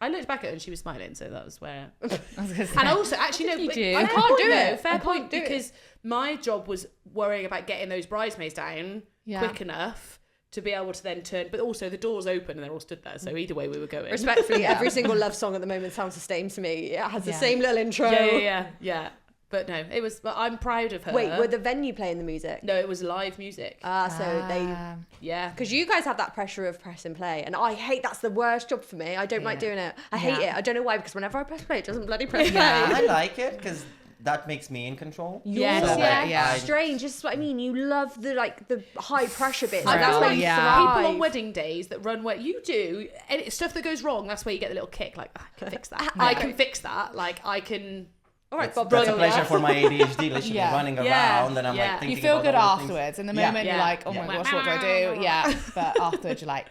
I looked back at her and she was smiling, so that was where. I was gonna say, And also, actually, no, you but do? I I can't can't do do it. it. Fair I point, can't do it. because my job was worrying about getting those bridesmaids down Yeah. quick enough to be able to then turn. But also, the doors open and they're all stood there, so either way we were going. Respectfully, every single love song at the moment sounds the same to me. It has the Yeah. same little intro. Yeah. But no, it was. But I'm proud of her. Wait, were the venue playing the music? No, it was live music. So they. Yeah. Because you guys have that pressure of press and play, and I hate that's the worst job for me. I don't like doing it. I hate it. I don't know why, because whenever I press play, it doesn't bloody press play. I like it because that makes me in control. Yes, So, yeah. like, Yeah. Strange. This is what I mean. You love the high pressure bit. And that's That's why why you Yeah. thrive. people on wedding days that run where you do any stuff that goes wrong. That's where you get the little kick. Like, I can fix that. I can fix that. Like, I can. All right, That's, Bob. that's a Dylan. pleasure for my ADHD, literally Yeah. running Yeah. around, and I'm Yeah. like thinking You feel about good all the things. afterwards. In the Yeah. moment, Yeah. you're like, oh Yeah. my gosh, what do I do? Yeah. But afterwards, you're like,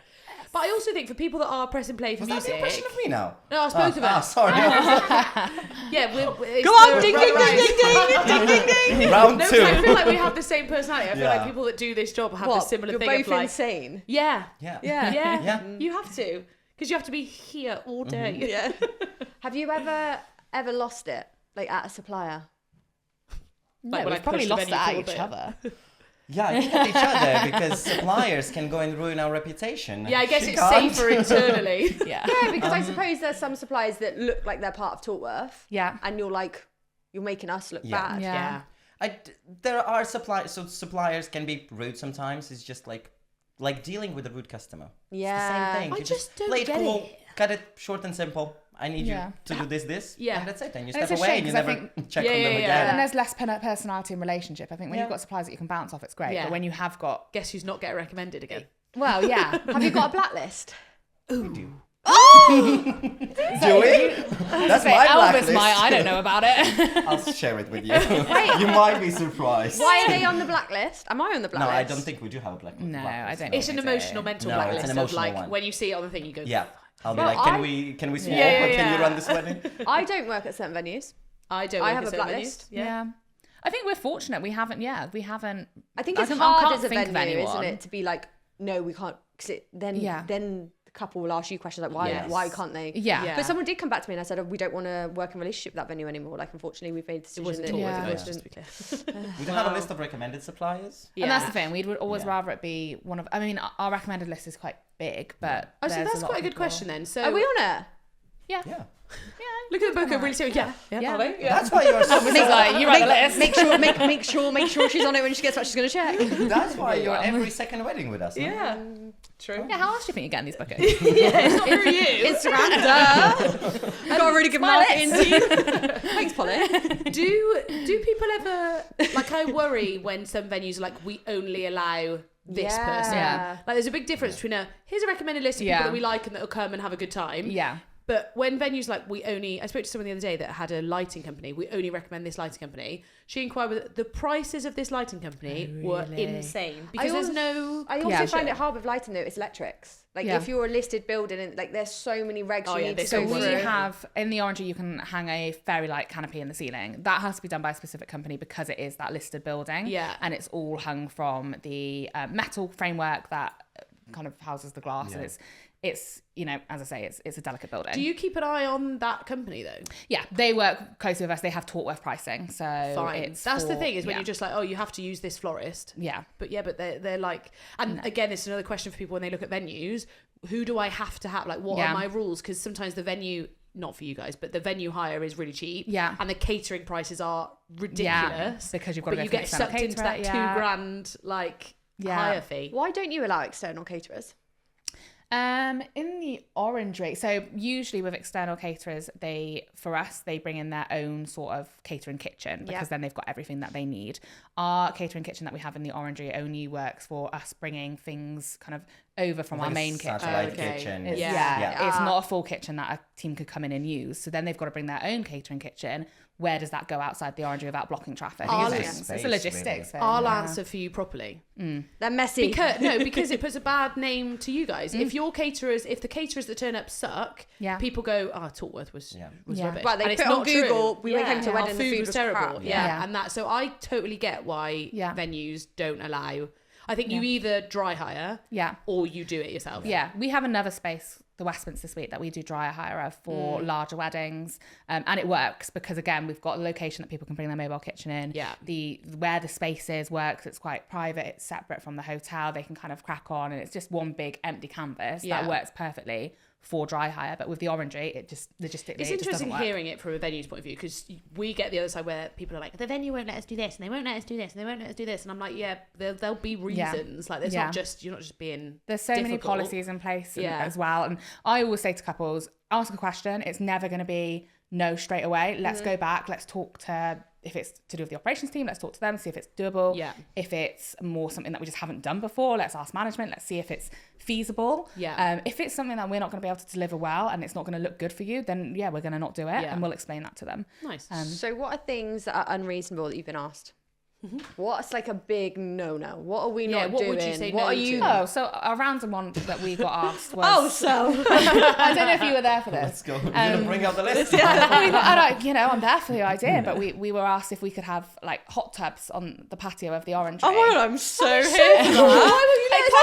But I also think for people that are press and play for Was that the impression music. of me now? No, it's both of us. sorry. Yeah, it's Go on, the- ding, ding, right. ding, ding, ding, ding. Round No, 'cause two. I feel like we have the same personality. I feel Yeah. like people that do this job have What? the similar You're thing both of like, insane. yeah, Yeah. Yeah. yeah, Yeah. you have to, because you have to be here all day. Yeah. Have you ever lost it, like at a supplier? no, when I we've probably pushed the lost it venue at forward, each other. Yeah, I think at each other because suppliers can go and ruin our reputation. Yeah, I guess She it's can't. safer internally. Yeah. Yeah, because I suppose there's some suppliers that look like they're part of Tortworth. Yeah. And you're making us look Yeah. bad. Yeah. There are suppliers, so suppliers can be rude sometimes. It's just like dealing with a rude customer. Yeah. It's the same thing. I You just don't play it get cool, it. cut it short and simple. I need Yeah. you to do this, Yeah. and that's it. And you And step it's a away shame and you 'cause I never think- check Yeah, on them yeah, again. yeah. And there's less personality in relationship. I think when Yeah. you've got suppliers that you can bounce off, it's great. Yeah. But when you have got, Guess who's not getting recommended again? well, yeah. Have you got a blacklist? Do we? That's Say, my Elvis blacklist. might, I don't know about it. I'll share it with you. You might be surprised. Why are they on the blacklist? Am I on the No, blacklist? I don't think we do have a blacklist. No, I don't It's think an we do. emotional mental No, it's blacklist an of emotional like one. when you see it on the thing, you go, Yeah. I'll be Well, like, I- can we swap? Yeah, Or can yeah. you run this wedding? I don't work at certain venues. I don't. I work have at a certain blacklist. venues. Yeah. I think we're fortunate. We haven't. I think it's I hard can't as a think of venue, isn't anyone. it, to be like, no, we can't. Cause then the couple will ask you questions like, Yes. why can't they? Yeah. Yeah. But someone did come back to me and I said, oh, we don't want to work in relationship with that venue anymore. Like, unfortunately, we've made the decision. It wasn't that Tortworth, Yeah. it was, just to be clear. We do have a list of recommended suppliers. Yeah. And that's the thing. We'd always Yeah. rather it be one of. I mean, our recommended list is quite big, but Oh, so there's that's lot quite a of good people- question then. So Are we on it? Yeah. Yeah. look at the book. I'm really serious. Yeah. Yeah. Are they? That's why you're so. He's like, you write the list. Make sure she's on it when she gets what she's going to check. That's why you're every second wedding with us. no? Yeah. True. Yeah, how else do you think you're getting these bookings? Yeah, it's not through you. Instagram, duh. I've got a really good marketing team. Thanks, Polly. Do people ever like? I worry when some venues are like, we only allow this Yeah. person. Yeah. Like, there's a big difference between here's a recommended list of Yeah. people that we like and that will come and have a good time. Yeah. But when venues like I spoke to someone the other day that had a lighting company. We only recommend this lighting company. She inquired whether the prices of this lighting company were Really? insane because there's no. I also Yeah. find it hard with lighting though. It's electrics. Like Yeah. if you're a listed building, and like there's so many regs Oh, you yeah, need they to So go we through. have in the orangery you can hang a fairy light canopy in the ceiling. That has to be done by a specific company because it is that listed building. Yeah. And it's all hung from the metal framework that kind of houses the glass, and it's as I say, it's a delicate building. Do you keep an eye on that company though? Yeah, they work closely with us. They have Tortworth pricing, so Fine. it's That's the for- thing is when yeah. you're just like, oh, you have to use this florist. Yeah. But they're like, and again, it's another question for people when they look at venues. Who do I have to have? Like, what Yeah. are my rules? Because sometimes the venue, not for you guys, but the venue hire is really cheap. Yeah. And the catering prices are ridiculous. because you've got to but go you for an get external sucked into that caterer, yeah. $2,000 like Yeah. hire fee. Why don't you allow external caterers? In the orangery, so usually with external caterers, they bring in their own sort of catering kitchen because then they've got everything that they need. Our catering kitchen that we have in the orangery only works for us bringing things kind of over from our main kitchen. Kitchen. It's not a full kitchen that a team could come in and use. So then they've got to bring their own catering kitchen. Where does that go outside the orangery without blocking traffic? It's a logistics thing. I'll answer for you properly. They're messy. Because it puts a bad name to you guys. If the caterers that turn up suck, people go, Tortworth was rubbish. Right, they and put on Google, we came to a wedding, the food was terrible. crap. And that, so I totally get why venues don't allow. I think you either dry hire or you do it yourself. Yeah, we have another space, the Westminster Suite, that we do dry hire of for larger weddings, and it works because again we've got a location that people can bring their mobile kitchen in. Where the space is works. It's quite private. It's separate from the hotel. They can kind of crack on, and it's just one big empty canvas that works perfectly for dry hire. But with the orangery, it just logistically it's interesting hearing it from a venue's point of view, because we get the other side where people are like, the venue won't let us do this and they won't let us do this and they won't let us do this, and I'm like, there'll be reasons. Like there's not just, you're not just being there's so many policies in place as well. And I always say to couples, ask a question. It's never going to be no straight away. Let's go back, let's talk to, if it's to do with the operations team, let's talk to them, see if it's doable. If it's more something that we just haven't done before, let's ask management, let's see if it's feasible. If it's something that we're not going to be able to deliver well and it's not going to look good for you, then we're going to not do it, and we'll explain that to them. Nice. So what are things that are unreasonable that you've been asked? What's like a big no-no? What are we not doing? What would you say what no are you? to? Oh, so a random one that we got asked was... I don't know if you were there for this. Let's go. You're gonna bring out the list. I'm there for the idea, but we were asked if we could have like hot tubs on the patio of the orangery. Oh my God, I'm so here for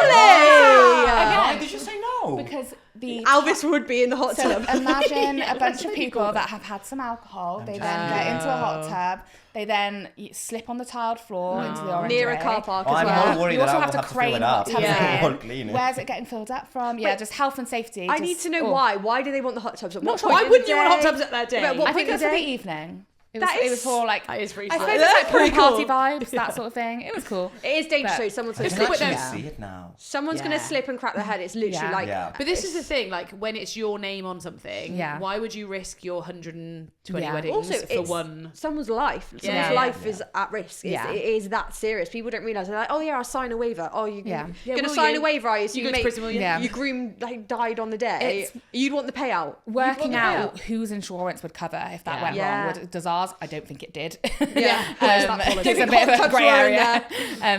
that. Why did you say no? Because Elvis would be in the hot tub. Imagine a bunch of people that have had some alcohol. They then get into a hot tub. They then slip on the tiled floor into the orangery. Near a car park as I'm well. more worried You that also I have will to have to fill it up. crane Clean it. Where's it getting filled up from? Yeah, just health and safety. I need to know why. Why do they want the hot tubs? Not sure. Why wouldn't you want hot tubs at that day? I think it's for the evening. It was for like, that is pretty I cool. suppose it's like pretty party vibes, that sort of thing. It was cool. It is dangerous though. Someone's going I to can slip. actually see it now. Someone's going to slip and crack their head. It's literally like. Yeah. But this is the thing, like when it's your name on something, why would you risk your 120 weddings Also, for one? Someone's life. Someone's life is at risk. It is that serious. People don't realise. They're like, oh yeah, I'll sign a waiver. Oh, you're going to sign a waiver, are you? So you go to prison, will you? Your groom died on the day. You'd want the payout. Working out whose insurance would cover if that went wrong. Does ours? I don't think it did. It's a bit of a grey area.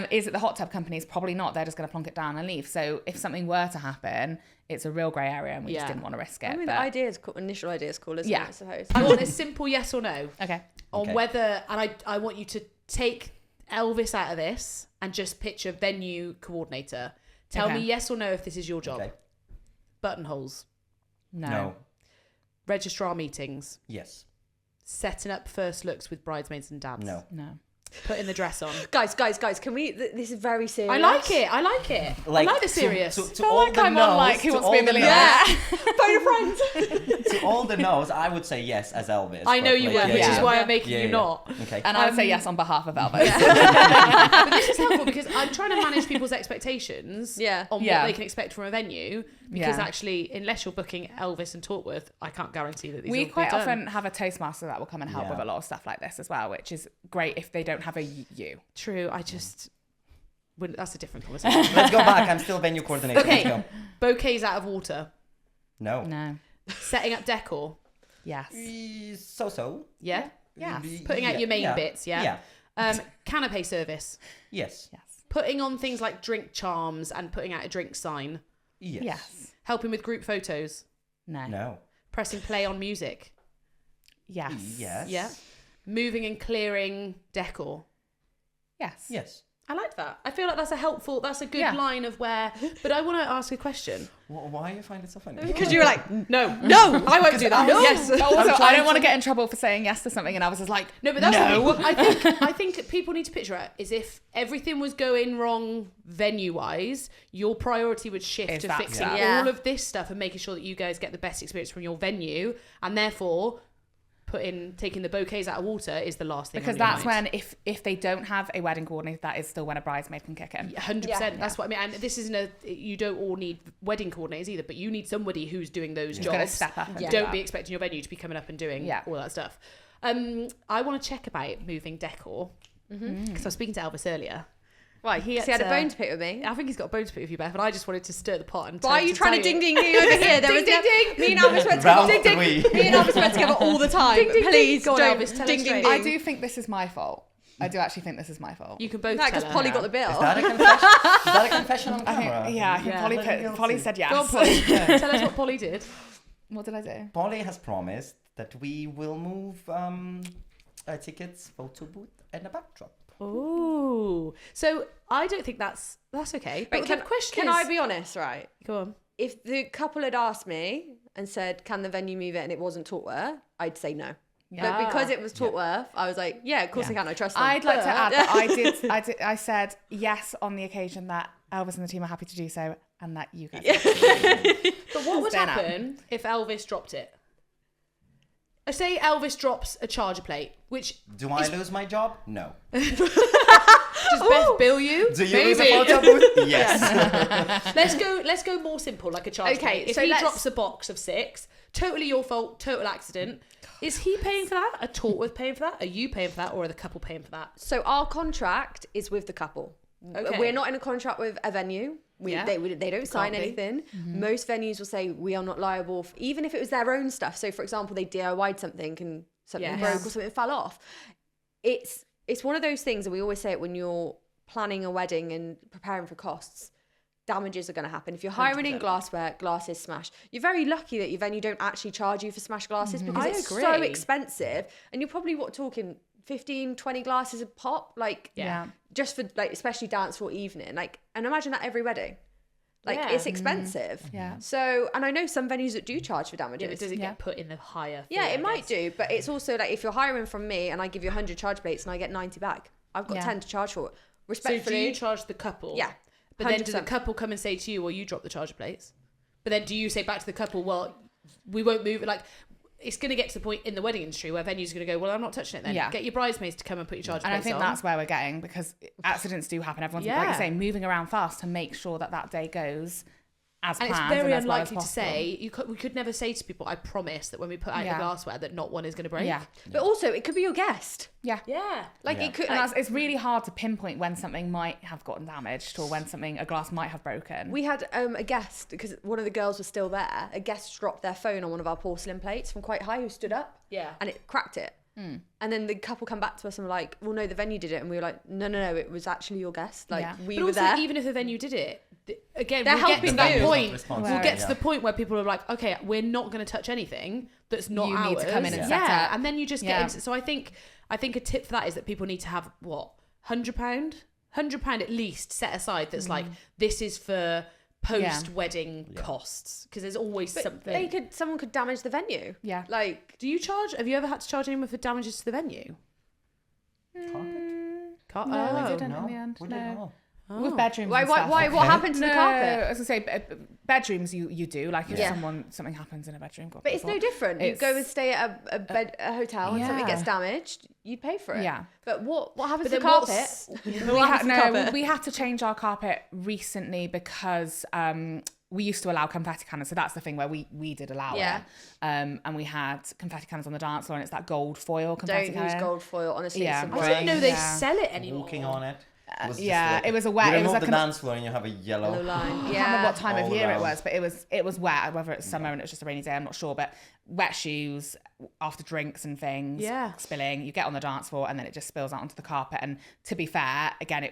Is it the hot tub companies? Probably not. They're just going to plonk it down and leave. So if something were to happen, it's a real grey area, and we just didn't want to risk it. I mean, the initial idea is cool, isn't it? I suppose. I want a simple yes or no. Okay. On whether, and I want you to take Elvis out of this and just picture venue coordinator. Tell me yes or no if this is your job. Okay. Buttonholes. No. Registrar meetings. Yes. Setting up first looks with bridesmaids and dads. No. Putting the dress on. Guys, can we? This is very serious. I like it. I like the serious. To all the no's, Who Wants to Be a Millionaire. Phone a friend. To all the no's, I would say yes as Elvis. I know you would, which is why I'm making you not. Okay. And I would say yes on behalf of Elvis. But this is helpful because I'm trying to manage people's expectations on what they can expect from a venue. Because actually, unless you're booking Elvis and Tortworth, I can't guarantee that these We will quite be done. often have a Toastmaster that will come and help with a lot of stuff like this as well, which is great if they don't have a you. True, I just wouldn't. That's a different conversation. Let's go back. I'm still venue coordinator. Okay. Let's go. Bouquets out of water. No. Setting up decor. Yes. So. Yeah. Yes. Putting out your main bits. Yeah. Canapé service. Yes. Putting on things like drink charms and putting out a drink sign. Yes. Helping with group photos. No. Pressing play on music. Yes. Yes. Yeah. Moving and clearing decor. Yes. I like that. I feel like that's a good line of where, but I want to ask a question. Why do you find it so funny? Because you were like, No, I won't do that. No. Yes. Also, I don't want to get in trouble for saying yes to something, and I was just like, no, but that's what I think people need to picture it is if everything was going wrong venue wise, your priority would shift to fixing all of this stuff and making sure that you guys get the best experience from your venue, and therefore taking the bouquets out of water is the last thing. Because on your that's mind. when, if they don't have a wedding coordinator, that is still when a bridesmaid can kick in. 100%. That's what I mean. And this isn't you don't all need wedding coordinators either, but you need somebody who's doing those Who's gonna jobs. step up and do Don't that. be expecting your venue to be coming up and doing all that stuff. I want to check about moving decor because I was speaking to Elvis earlier. Right, he had a bone to pick with me. I think he's got a bone to pick with you, Beth, and I just wanted to stir the pot. And Why are you trying to ding ding ding over here? There Ding, was ding, ding. Me and Elvis went Round together. three. Me and Elvis went together all the time. Ding, ding, ding. Please, Go on, don't Elvis, tell us ding ding straight. ding. I do think this is my fault. I do actually think this is my fault. You can both Because tell her. Polly got the bill. Is that a confession? Is that a confession on I think, camera? I think Yeah. Polly said yes. Go on, Polly. Tell us what Polly did. What did I do? Polly has promised that we will move tickets, photo booth, and a backdrop. Oh, so I don't think that's okay. But Wait, the question can is, I be honest, right? Go on. If the couple had asked me and said, can the venue move it, and it wasn't Tortworth, I'd say no. But because it was Tortworth, I was like, yeah, of course I can. I trust them. I'd like to But- add that I said yes on the occasion that Elvis and the team are happy to do so, and that you guys. But what would Stay now. happen if Elvis dropped it? Say Elvis drops a charger plate, which Do I lose my job? No. does Beth bill you? Do you Maybe. lose a photo booth? Yes. Let's go more simple, like a charger Okay, plate. If so he let's- drops a box of 6, totally your fault, total accident. Is he paying for that? Are Tortworth paying for that? Are you paying for that? Or are the couple paying for that? So our contract is with the couple. Okay. We're not in a contract with a venue. They don't sign be. anything. Most venues will say we are not liable, even if it was their own stuff. So, for example, they DIY'd something and something Yes. broke or something fell off. It's one of those things, and we always say it when you're planning a wedding and preparing for costs. Damages are going to happen. If you're hiring in 100%. glassware, glass is smashed. You're very lucky that your venue don't actually charge you for smashed glasses because I it's agree. so expensive. And you're probably talking 15, 20 glasses a pop, just for especially dance floor evening. And imagine that every wedding. It's expensive. Yeah. So, and I know some venues that do charge for damages. Yeah, but does it get put in the higher fee, Yeah, I it might guess? do, but it's also if you're hiring from me and I give you 100 charge plates and I get 90 back, I've got Yeah. 10 to charge for it. So do Respectfully, you charge the couple? Yeah, But then do the 100%. couple come and say to you, well, you drop the charger plates? But then do you say back to the couple, well, we won't move it? Like, it's going to get to the point in the wedding industry where venues are going to go, well, I'm not touching it then. Yeah. Get your bridesmaids to come and put your charger And I plates think on. that's where we're getting, because accidents do happen. Everyone's, like Yeah. you say, moving around fast to make sure that day goes as And planned. it's very and as well as unlikely to possible. say, we could never say to people, I promise that when we put out the glassware that not one is going to break. Yeah. but also it could be your guest. Yeah. Yeah. It could. And it's really hard to pinpoint when something might have gotten damaged or when a glass might have broken. We had a guest, because one of the girls was still there. A guest dropped their phone on one of our porcelain plates from quite high, who stood up. Yeah. And it cracked it. And then the couple come back to us and were like, well, no, the venue did it. And we were like, no, it was actually your guest. Yeah. We But were also, there. even if the venue did it, again, They're we'll get to helping that you. point. Responsible. We'll get to Yeah. the point where people are like, okay, we're not going to touch anything that's not You ours. need to come in and set up. And then you just get into. So I think a tip for that is that people need to have £100 at least set aside. That's like, this is for post-wedding costs, because there's always But something. someone could damage the venue. Yeah. Do you charge? Have you ever had to charge anyone for damages to the venue? No, we Oh. didn't in the end. We No. didn't know. With bedrooms. Why? and stuff. What happened to the No, carpet? as I say, bedrooms you do. Like if Yeah. something happens in a bedroom. God But it's forbid. no different. You It's- go and stay at a hotel and something Yeah. gets damaged, you pay for it. Yeah. But what happens But to the then carpet? what's- We had to change our carpet recently because we used to allow confetti cannons. So that's the thing where we did allow Yeah. it. And we had confetti cannons on the dance floor, and it's that gold foil confetti Don't use cannon. gold foil. Honestly, Yeah. it's I the didn't know they Yeah. sell it anymore. Walking on it. Was just yeah, like- it was a wet- You it was remove a the con- dance floor and you have a yellow. yellow line. I can't remember Yeah. what time of All year it around. was, but it was wet. Whether it's summer and it was just a rainy day, I'm not sure. But wet shoes after drinks and things, Yeah. spilling. You get on the dance floor and then it just spills out onto the carpet. And to be fair, again,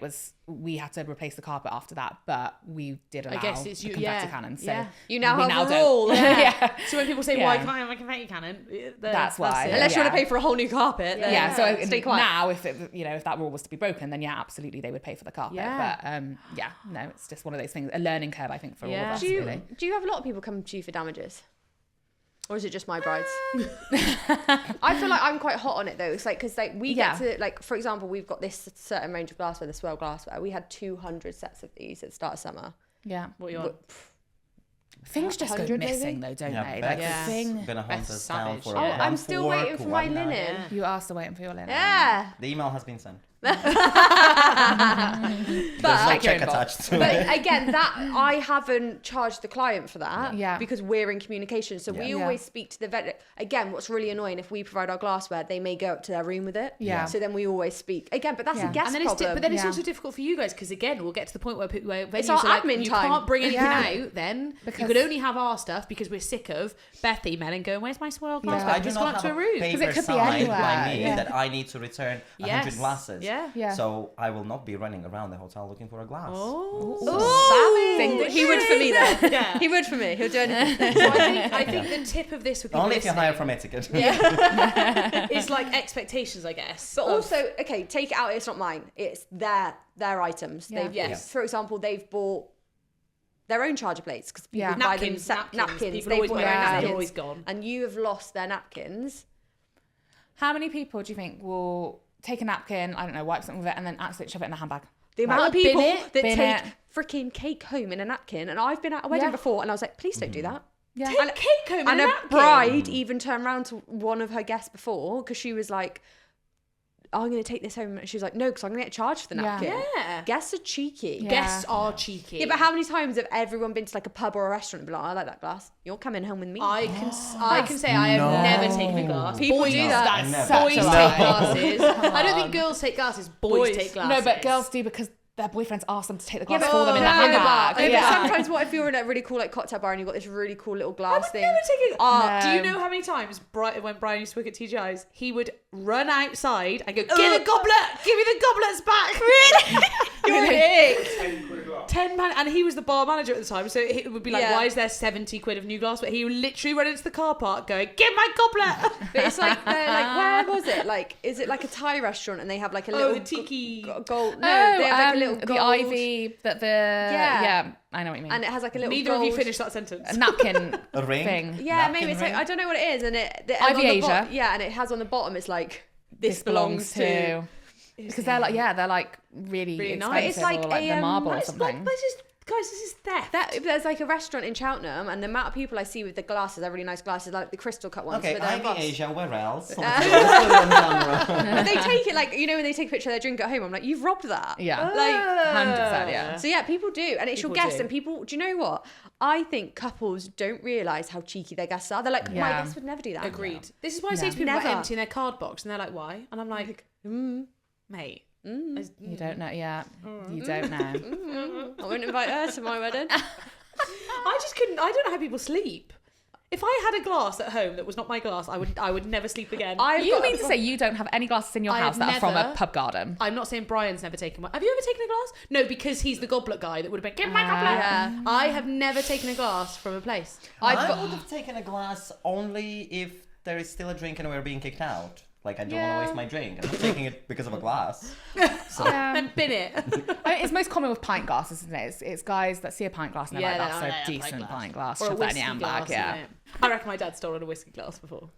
we had to replace the carpet after that, but we did allow guess it's the you- confetti yeah, cannons. So yeah. You now we have a don't. rule. Yeah. So when people say, Yeah. why can't I have a confetti cannon? That's why. it. Unless you want Yeah. to pay for a whole new carpet. Then Yeah, so stay quiet. now if that rule was to be broken, then yeah, absolutely they would pay for the carpet. Yeah. But no, it's just one of those things, a learning curve, I think, for all Yeah. of us. Do you really. have a lot of people come to you for damages? Or is it just my brides? I feel like I'm quite hot on it though. It's like, because we get to, like, for example, we've got this certain range of glassware, the swell glassware. We had 200 sets of these at the start of summer. Yeah. What are you on? Things just go 100 missing maybe? though, don't Yeah, they? Beck's Like the thing. gonna hunt Beck's us down savage, for yeah. Oh, I'm still one waiting fork, for my one night. linen. You are still waiting for your linen. Yeah. The email has been sent. But There's no check Accurate attached to But it. again, that I haven't charged the client for that Yeah. because we're in communication. So we Yeah. always speak to the vet. Again, what's really annoying, if we provide our glassware, they may go up to their room with it. Yeah. So then we always speak. Again, but that's Yeah. a guest And then problem. but then it's Yeah. also difficult for you guys because again, we'll get to the point where venues our are like, admin you time. can't bring anything Yeah. out. Then Because- you could only have our stuff because we're sick of Beth emailing going, "Where's my swirl glass?" Yeah. I do Just not gone up have to a a room. Because paper it could be signed by anywhere, me yeah. that I need to return 100 Yes. glasses. Yeah. Yeah. So I will not be running around the hotel looking for a glass. Savage. He would for me though. Yeah. He would for me. He'll do anything. So I think the tip of this with people Only if you hire from listening etiquette. is like expectations, I guess. But of- also, okay, take it out. It's not mine. It's their items. Yeah. They've, Yes. For example, they've bought their own charger plates because people Yeah. buy them napkins. napkins. People They always bought buy their own napkins. They're napkins, always gone. and you have lost their napkins. How many people do you think will take a napkin, I don't know, wipe something with it, and then absolutely shove it in a handbag? The amount Like, of people bin it, that bin take it. freaking cake home in a napkin, and I've been at a wedding Yeah. before, and I was like, please don't do that. Yeah. Take cake home in And a a napkin. bride even turned around to one of her guests before because she was like, oh, I'm going to take this home. And she was like, no, because I'm going to get charged for the Yeah. napkin. Yeah. Guests are cheeky. Yeah. Guests are cheeky. Yeah, but how many times have everyone been to like a pub or a restaurant and be like, I like that glass. You're coming home with me. I can say I have never taken a glass. People boys do that. That's Never. boys Such a take lie. glasses. I don't think girls take glasses. Boys take glasses. No, but girls do because their boyfriends ask them to take the glass but- for them in no, their but- handbag. no, Yeah. but sometimes what if you're in a really cool like cocktail bar and you've got this really cool little glass thing. Never take it. No. Do you know how many times when Brian used to work at TGI's, he would run outside and go, "Give the goblet! Give me the goblets back!" Really? You're it. £10, and he was the bar manager at the time, so it would be like, Yeah. "Why is there 70 quid of new glass?" But he would literally run into the car park, going, "Give my goblet!" But it's like they're like, where was it? Like, is it like a Thai restaurant and they have like a little the tiki. gold? No, they have like a little the gold, ivy that the yeah, I know what you mean. and it has like a little. Neither gold, of you finished that sentence. a napkin A ring? thing. Yeah, napkin maybe it's like ring? I don't know what it is, and and Ivy on the Asia. yeah, and it has on the bottom. It's like This belongs to because they're like really Really expensive, nice. It's like or like a, the marble or It's something. not, but it's just, guys, this is theft. that. If there's like a restaurant in Cheltenham, and the amount of people I see with the glasses, they're really nice glasses, like the crystal cut ones. Okay, but they're Ivy embossed. Asia, where else? Let's put it on camera. But they take it like when they take a picture of their drink at home. I'm like, you've robbed that. Yeah. Like. 100%, yeah. So yeah, people do, and it's your People guests. do. And people, do you know what? I think couples don't realise how cheeky their guests are. They're like, my Yeah. guests would never do that. Agreed. This is why I say Yeah. to people about Never. emptying their card box, and they're like, "Why?" And I'm like, "Mate, You don't know, yeah. You don't know. I wouldn't invite her to my wedding. I just couldn't. I don't know how people sleep. If I had a glass at home that was not my glass, I would never sleep again. You mean to say you don't have any glasses in your I house have that are from a never- pub garden? I'm not saying Brian's never taken one. Have you ever taken a glass? No, because he's the goblet guy that would have been, "Give my goblet." Yeah. I have never taken a glass from a place. I would have taken a glass only if there is still a drink and we're being kicked out. Like, I don't want to waste my drink. I'm not taking it because of a glass. Yeah. And bin it. I mean, it's most common with pint glasses, isn't it? It's guys that see a pint glass and they're Yeah, like, they're that's like, a "Yeah, decent pint glass. Or a Shove that in whiskey your handbag, glass. yeah. isn't it? I reckon my dad stolen a whiskey glass before.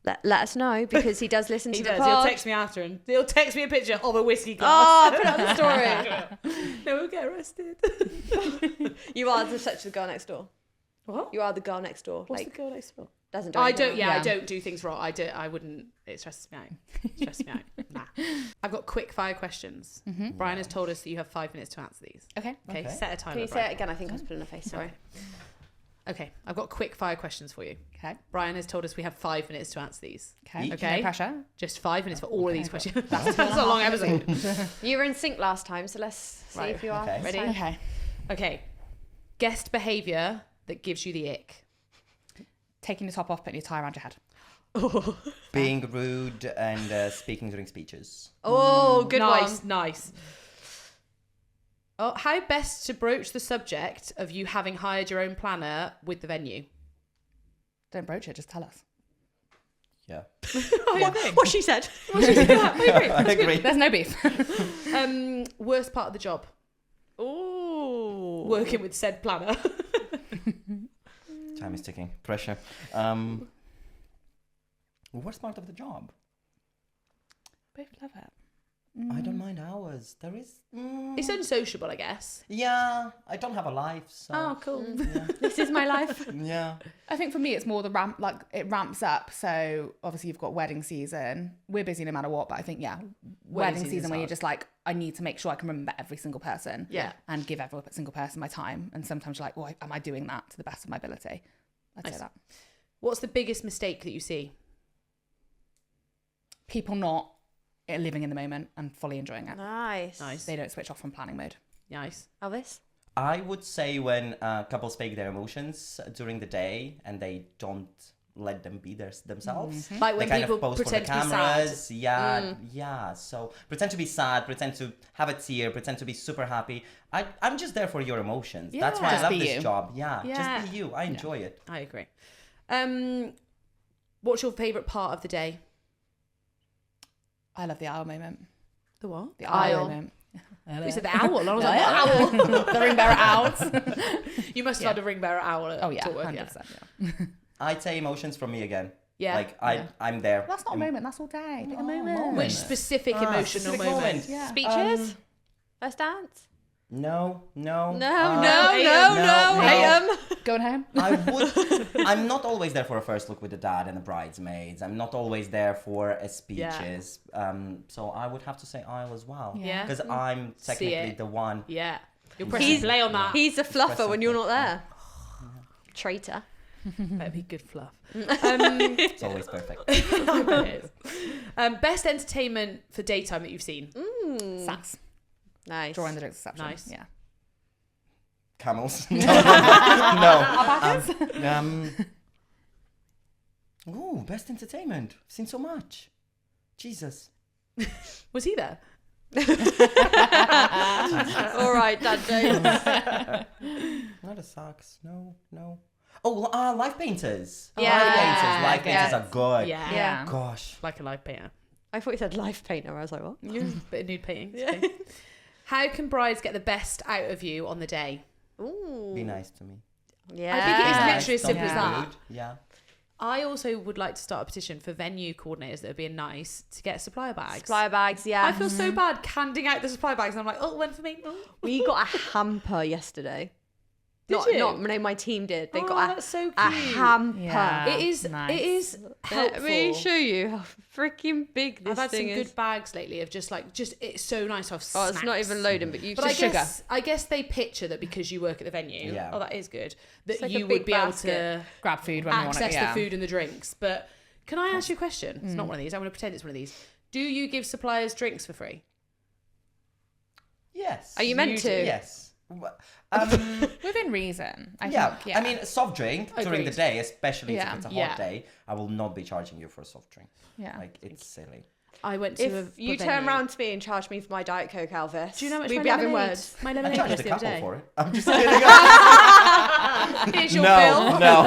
Let us know because he does listen He to does. the He'll pod. text me after and he'll text me a picture of a whiskey glass. Oh, put up the story. No, we'll get arrested. You are such the girl next door. What? You are the girl next door. What's like, the girl next door? doesn't do I anything don't. wrong. Yeah, I Yeah. don't do things wrong. I wouldn't. It stresses me out. It stresses me out. Nah. I've got quick fire questions. Brian has told us that you have 5 minutes to answer these. Okay. Okay, Okay. set a timer. Can you say Brian. it again? I think I was putting a face. Sorry. Okay, I've got quick fire questions for you. Okay. Brian has told us we have 5 minutes to answer these. Okay. Okay. No pressure. Just 5 minutes for all of these questions. That's a long episode. You were in sync last time, so let's see Right, if you are okay. ready. Okay. Okay. Guest behaviour that gives you the ick. Taking your top off, putting your tie around your head. Being rude and speaking during speeches. Oh, good nice, one. nice. Oh, how best to broach the subject of you having hired your own planner with the venue? Don't broach it, just tell us. Yeah. What she said. I agree. There's no beef. Worst part of the job? Oh. Working with said planner. Time is ticking. Pressure. Worst part of the job? Both love it. I don't mind hours. There is. It's unsociable, I guess. Yeah, I don't have a life. So. Oh, cool. This is my life. Yeah. I think for me, it's more the ramp, like it ramps up. So obviously you've got wedding season. We're busy no matter what, but I think, wedding season where you're just like, I need to make sure I can remember every single person and give every single person my time. And sometimes you're like, well, am I doing that to the best of my ability? I'd say that. What's the biggest mistake that you see? People not living in the moment and fully enjoying it. Nice. They don't switch off from planning mode. Nice. Elvis? I would say when couples fake their emotions during the day and they don't let them be themselves. Like when they kind people of pose for the pretend to be cameras. sad. Yeah. So pretend to be sad, pretend to have a tear, pretend to be super happy. I'm just there for your emotions. That's why I Just love be this you. job. Yeah. Just be you. I enjoy it. I agree. What's your favourite part of the day? I love the owl moment. The what? The Aisle. owl moment. You said the owl. I was like, what owl? The ring bearer owls. You must have had a ring bearer owl at Oh yeah, Tortworth, 100%. Yeah. I'd say emotions from me again. Yeah. Like I'm there. That's not a moment. That's all day. Pick a moment. moment. Which specific emotional specific moment? moment. Yeah. Speeches? First dance? No. No. no. Hey, Going home. I'm not always there for a first look with the dad and the bridesmaids. I'm not always there for speeches. So I would have to say aisle as well. Yeah. Because I'm technically it. the one. Yeah. You're pressing play on that. He's a fluffer when you're not there. Traitor. That'd be good fluff. It's always perfect. Best entertainment for daytime that you've seen? Sass. Nice. Drawing the exception. Nice. Yeah. Camels. No. Ooh, best entertainment. I've seen so much. Jesus. Was he there? All right, Dad jokes. Not a socks. No. Oh, live painters. Yeah. Live painters are good. Yeah. Gosh. Like a live painter. I thought you said life painter. I was like, what? Bit of nude painting. Yeah. How can brides get the best out of you on the day? Ooh. Be nice to me. Yeah. I think it is Be literally nice, as don't simple be as that. rude. Yeah. I also would like to start a petition for venue coordinators that are being nice to get supplier bags. Supplier bags, yeah. I feel so bad handing out the supplier bags and I'm like, oh, one for me. Oh. We got a hamper yesterday. Did you? No, my team did. They Oh, got that's so a cute. hamper. Yeah. It is Nice. helpful. Let me show you how freaking big this I've had some thing is. good bags lately of just it's so nice to have Oh, it's not snacks. even loading, but you But just I guess they picture that because you work at the venue. Yeah. Oh, that is good. That It's like you a would big be basket. able to Grab food when you want it. access Yeah. the food and the drinks. But can I ask you a question? It's not one of these. I'm going to pretend it's one of these. Do you give suppliers drinks for free? Yes. Are you meant to? Yes. Within reason. I Yeah. think. Yeah. I mean, soft drink during the Agreed. day, especially Yeah. if it's a hot Yeah. day, I will not be charging you for a soft drink. Yeah. Like, it's silly. I went to If you turn around to me and charge me for my Diet Coke, Elvis, do you know how much we'd my be having lemonade? words. My I lemonade charged was a the other couple day. for it. I'm just kidding. Here's your no, bill. no.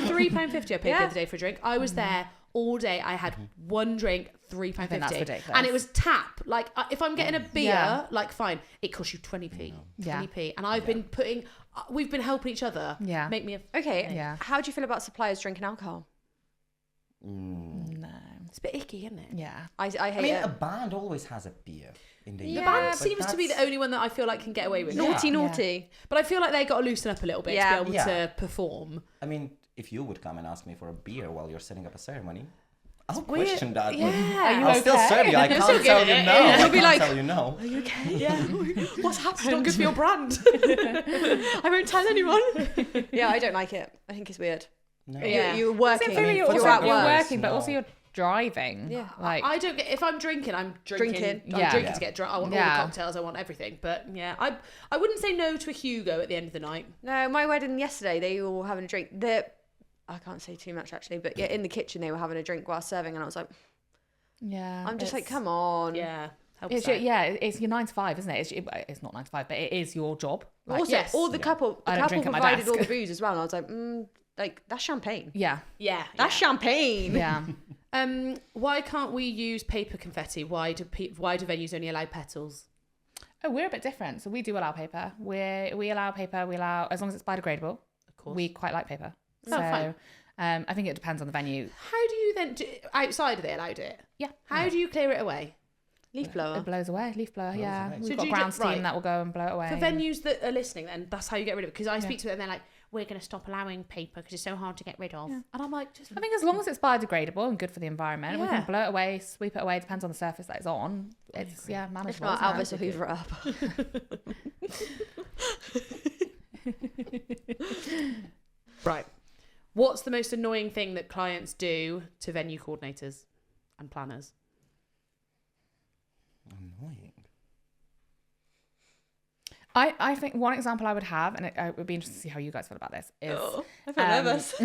£3.50 I paid the Yeah. other day for a drink. I was there all day. I had one drink, £3.50. think that's ridiculous. And it was tap. Like, if I'm getting a beer, Yeah. like, fine, it costs you 20p. Yeah. 20p. And I've been we've been helping each other. Yeah. Make me a... Okay. Yeah. How do you feel about suppliers drinking alcohol? No. It's a bit icky, isn't it? Yeah. I hate I mean, it. a band always has a beer in the The year. band but seems to be the that's- only one that I feel like can get away with it. Naughty, Yeah. naughty. But I feel like they got to loosen up a little bit Yeah. to be able Yeah. to perform. I mean, if you would come and ask me for a beer while you're setting up a ceremony, I'll Weird. question that. Yeah. Are you I'll still okay? serve you. I can't still tell get you it. no. Yeah. I He'll be can't like, tell you no. Are you okay? Yeah. What's It's not happened? good for your brand. I won't tell anyone. Yeah, I don't like it. I think it's weird. No. Yeah. You're working. I mean, you're also, at you're work. working, but No. also you're driving. Yeah. Like, I don't get if I'm drinking, I'm drinking. Drinking. I'm Yeah. drinking Yeah. to get drunk. I want all Yeah. the cocktails. I want everything. But yeah, I wouldn't say no to a Hugo at the end of the night. No, my wedding yesterday, they were all having a drink. I can't say too much actually, but yeah, in the kitchen they were having a drink while serving, and I was like, yeah. I'm just like, it's- come on. Yeah, helps It's your, out. yeah, it's your 9 to 5, isn't it? It's not 9 to 5, but it is your job. Like, Also, yes. all the Yeah. couple, I the don't couple drink at my provided all the desk. booze as well, and I was like, that's champagne. yeah, Yeah, That's champagne. yeah. Why can't we use paper confetti? Why do venues only allow petals? Oh, we're a bit different. So we do allow paper. We allow paper. We allow, as long as it's biodegradable. Of course. We quite like paper. Oh, So fine. I think it depends on the venue. How do you then outside? Are they allowed it? Yeah. How do you clear it away? Leaf blower. It blows away. Leaf blower, yeah. away. We've So got do you ground ju- steam right. that will go and blow it away. For venues that are listening, then that's how you get rid of it. Because I speak Yeah. to them and they're like, we're going to stop allowing paper because it's so hard to get rid of. Yeah. And I'm like, just I think as long as it's biodegradable and good for the environment, we Yeah. can blow it away, sweep it away. Depends on the surface that it's on. It's If manageable. not, isn't Elvis it? will hoover it up. right. What's the most annoying thing that clients do to venue coordinators and planners? Annoying. I think one example I would have, and it would be interesting to see how you guys feel about this, is I feel nervous.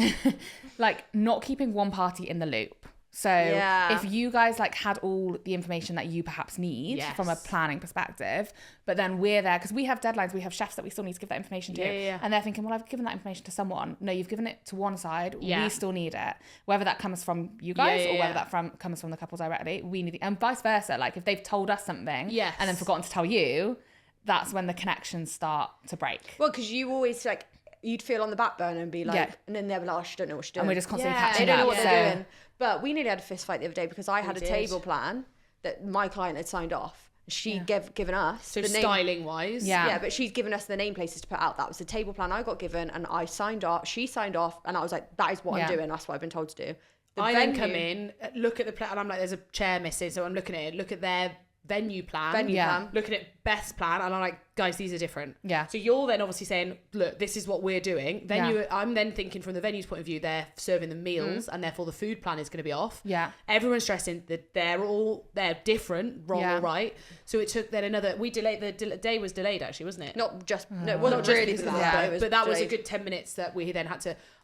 like not keeping one party in the loop. So Yeah. if you guys like had all the information that you perhaps need Yes. from a planning perspective, but then we're there because we have deadlines, we have chefs that we still need to give that information to, Yeah. and they're thinking, well, I've given that information to someone. No, you've given it to one side. Yeah. We still need it, whether that comes from you guys Yeah. or whether that comes from the couple directly. We need it, and vice versa. Like if they've told us something, Yes. and then forgotten to tell you, that's when the connections start to break. Well, because you always like, you'd feel on the back burner and be like, Yeah. and then they'll be like, oh, she don't know what she's doing. And we're just constantly Yeah. catching They don't know up. what so they're doing. But we nearly had a fist fight the other day because I had a did. table plan that my client had signed off. She'd given us So the name. styling wise. Yeah. Yeah, but she's given us the name places to put out. That was the table plan I got given, and I signed off. She signed off, and I was like, that is what Yeah. I'm doing. That's what I've been told to do. The I then venue- come in, look at the plan, and I'm like, there's a chair missing. So I'm looking at it, look at their venue plan. Yeah. plan. Looking at best plan, and I'm like, guys, these are different. Yeah. So you're then obviously saying, look, this is what we're doing. Then I'm then thinking from the venue's point of view, they're serving the meals, and therefore the food plan is going to be off. Yeah. Everyone's stressing that they're different, wrong Yeah. or right. So it took then we delayed, the day was delayed actually, wasn't it? Not just, no, it wasn't Not just really because for of that, that, but, but that was a delayed. good 10 minutes that we then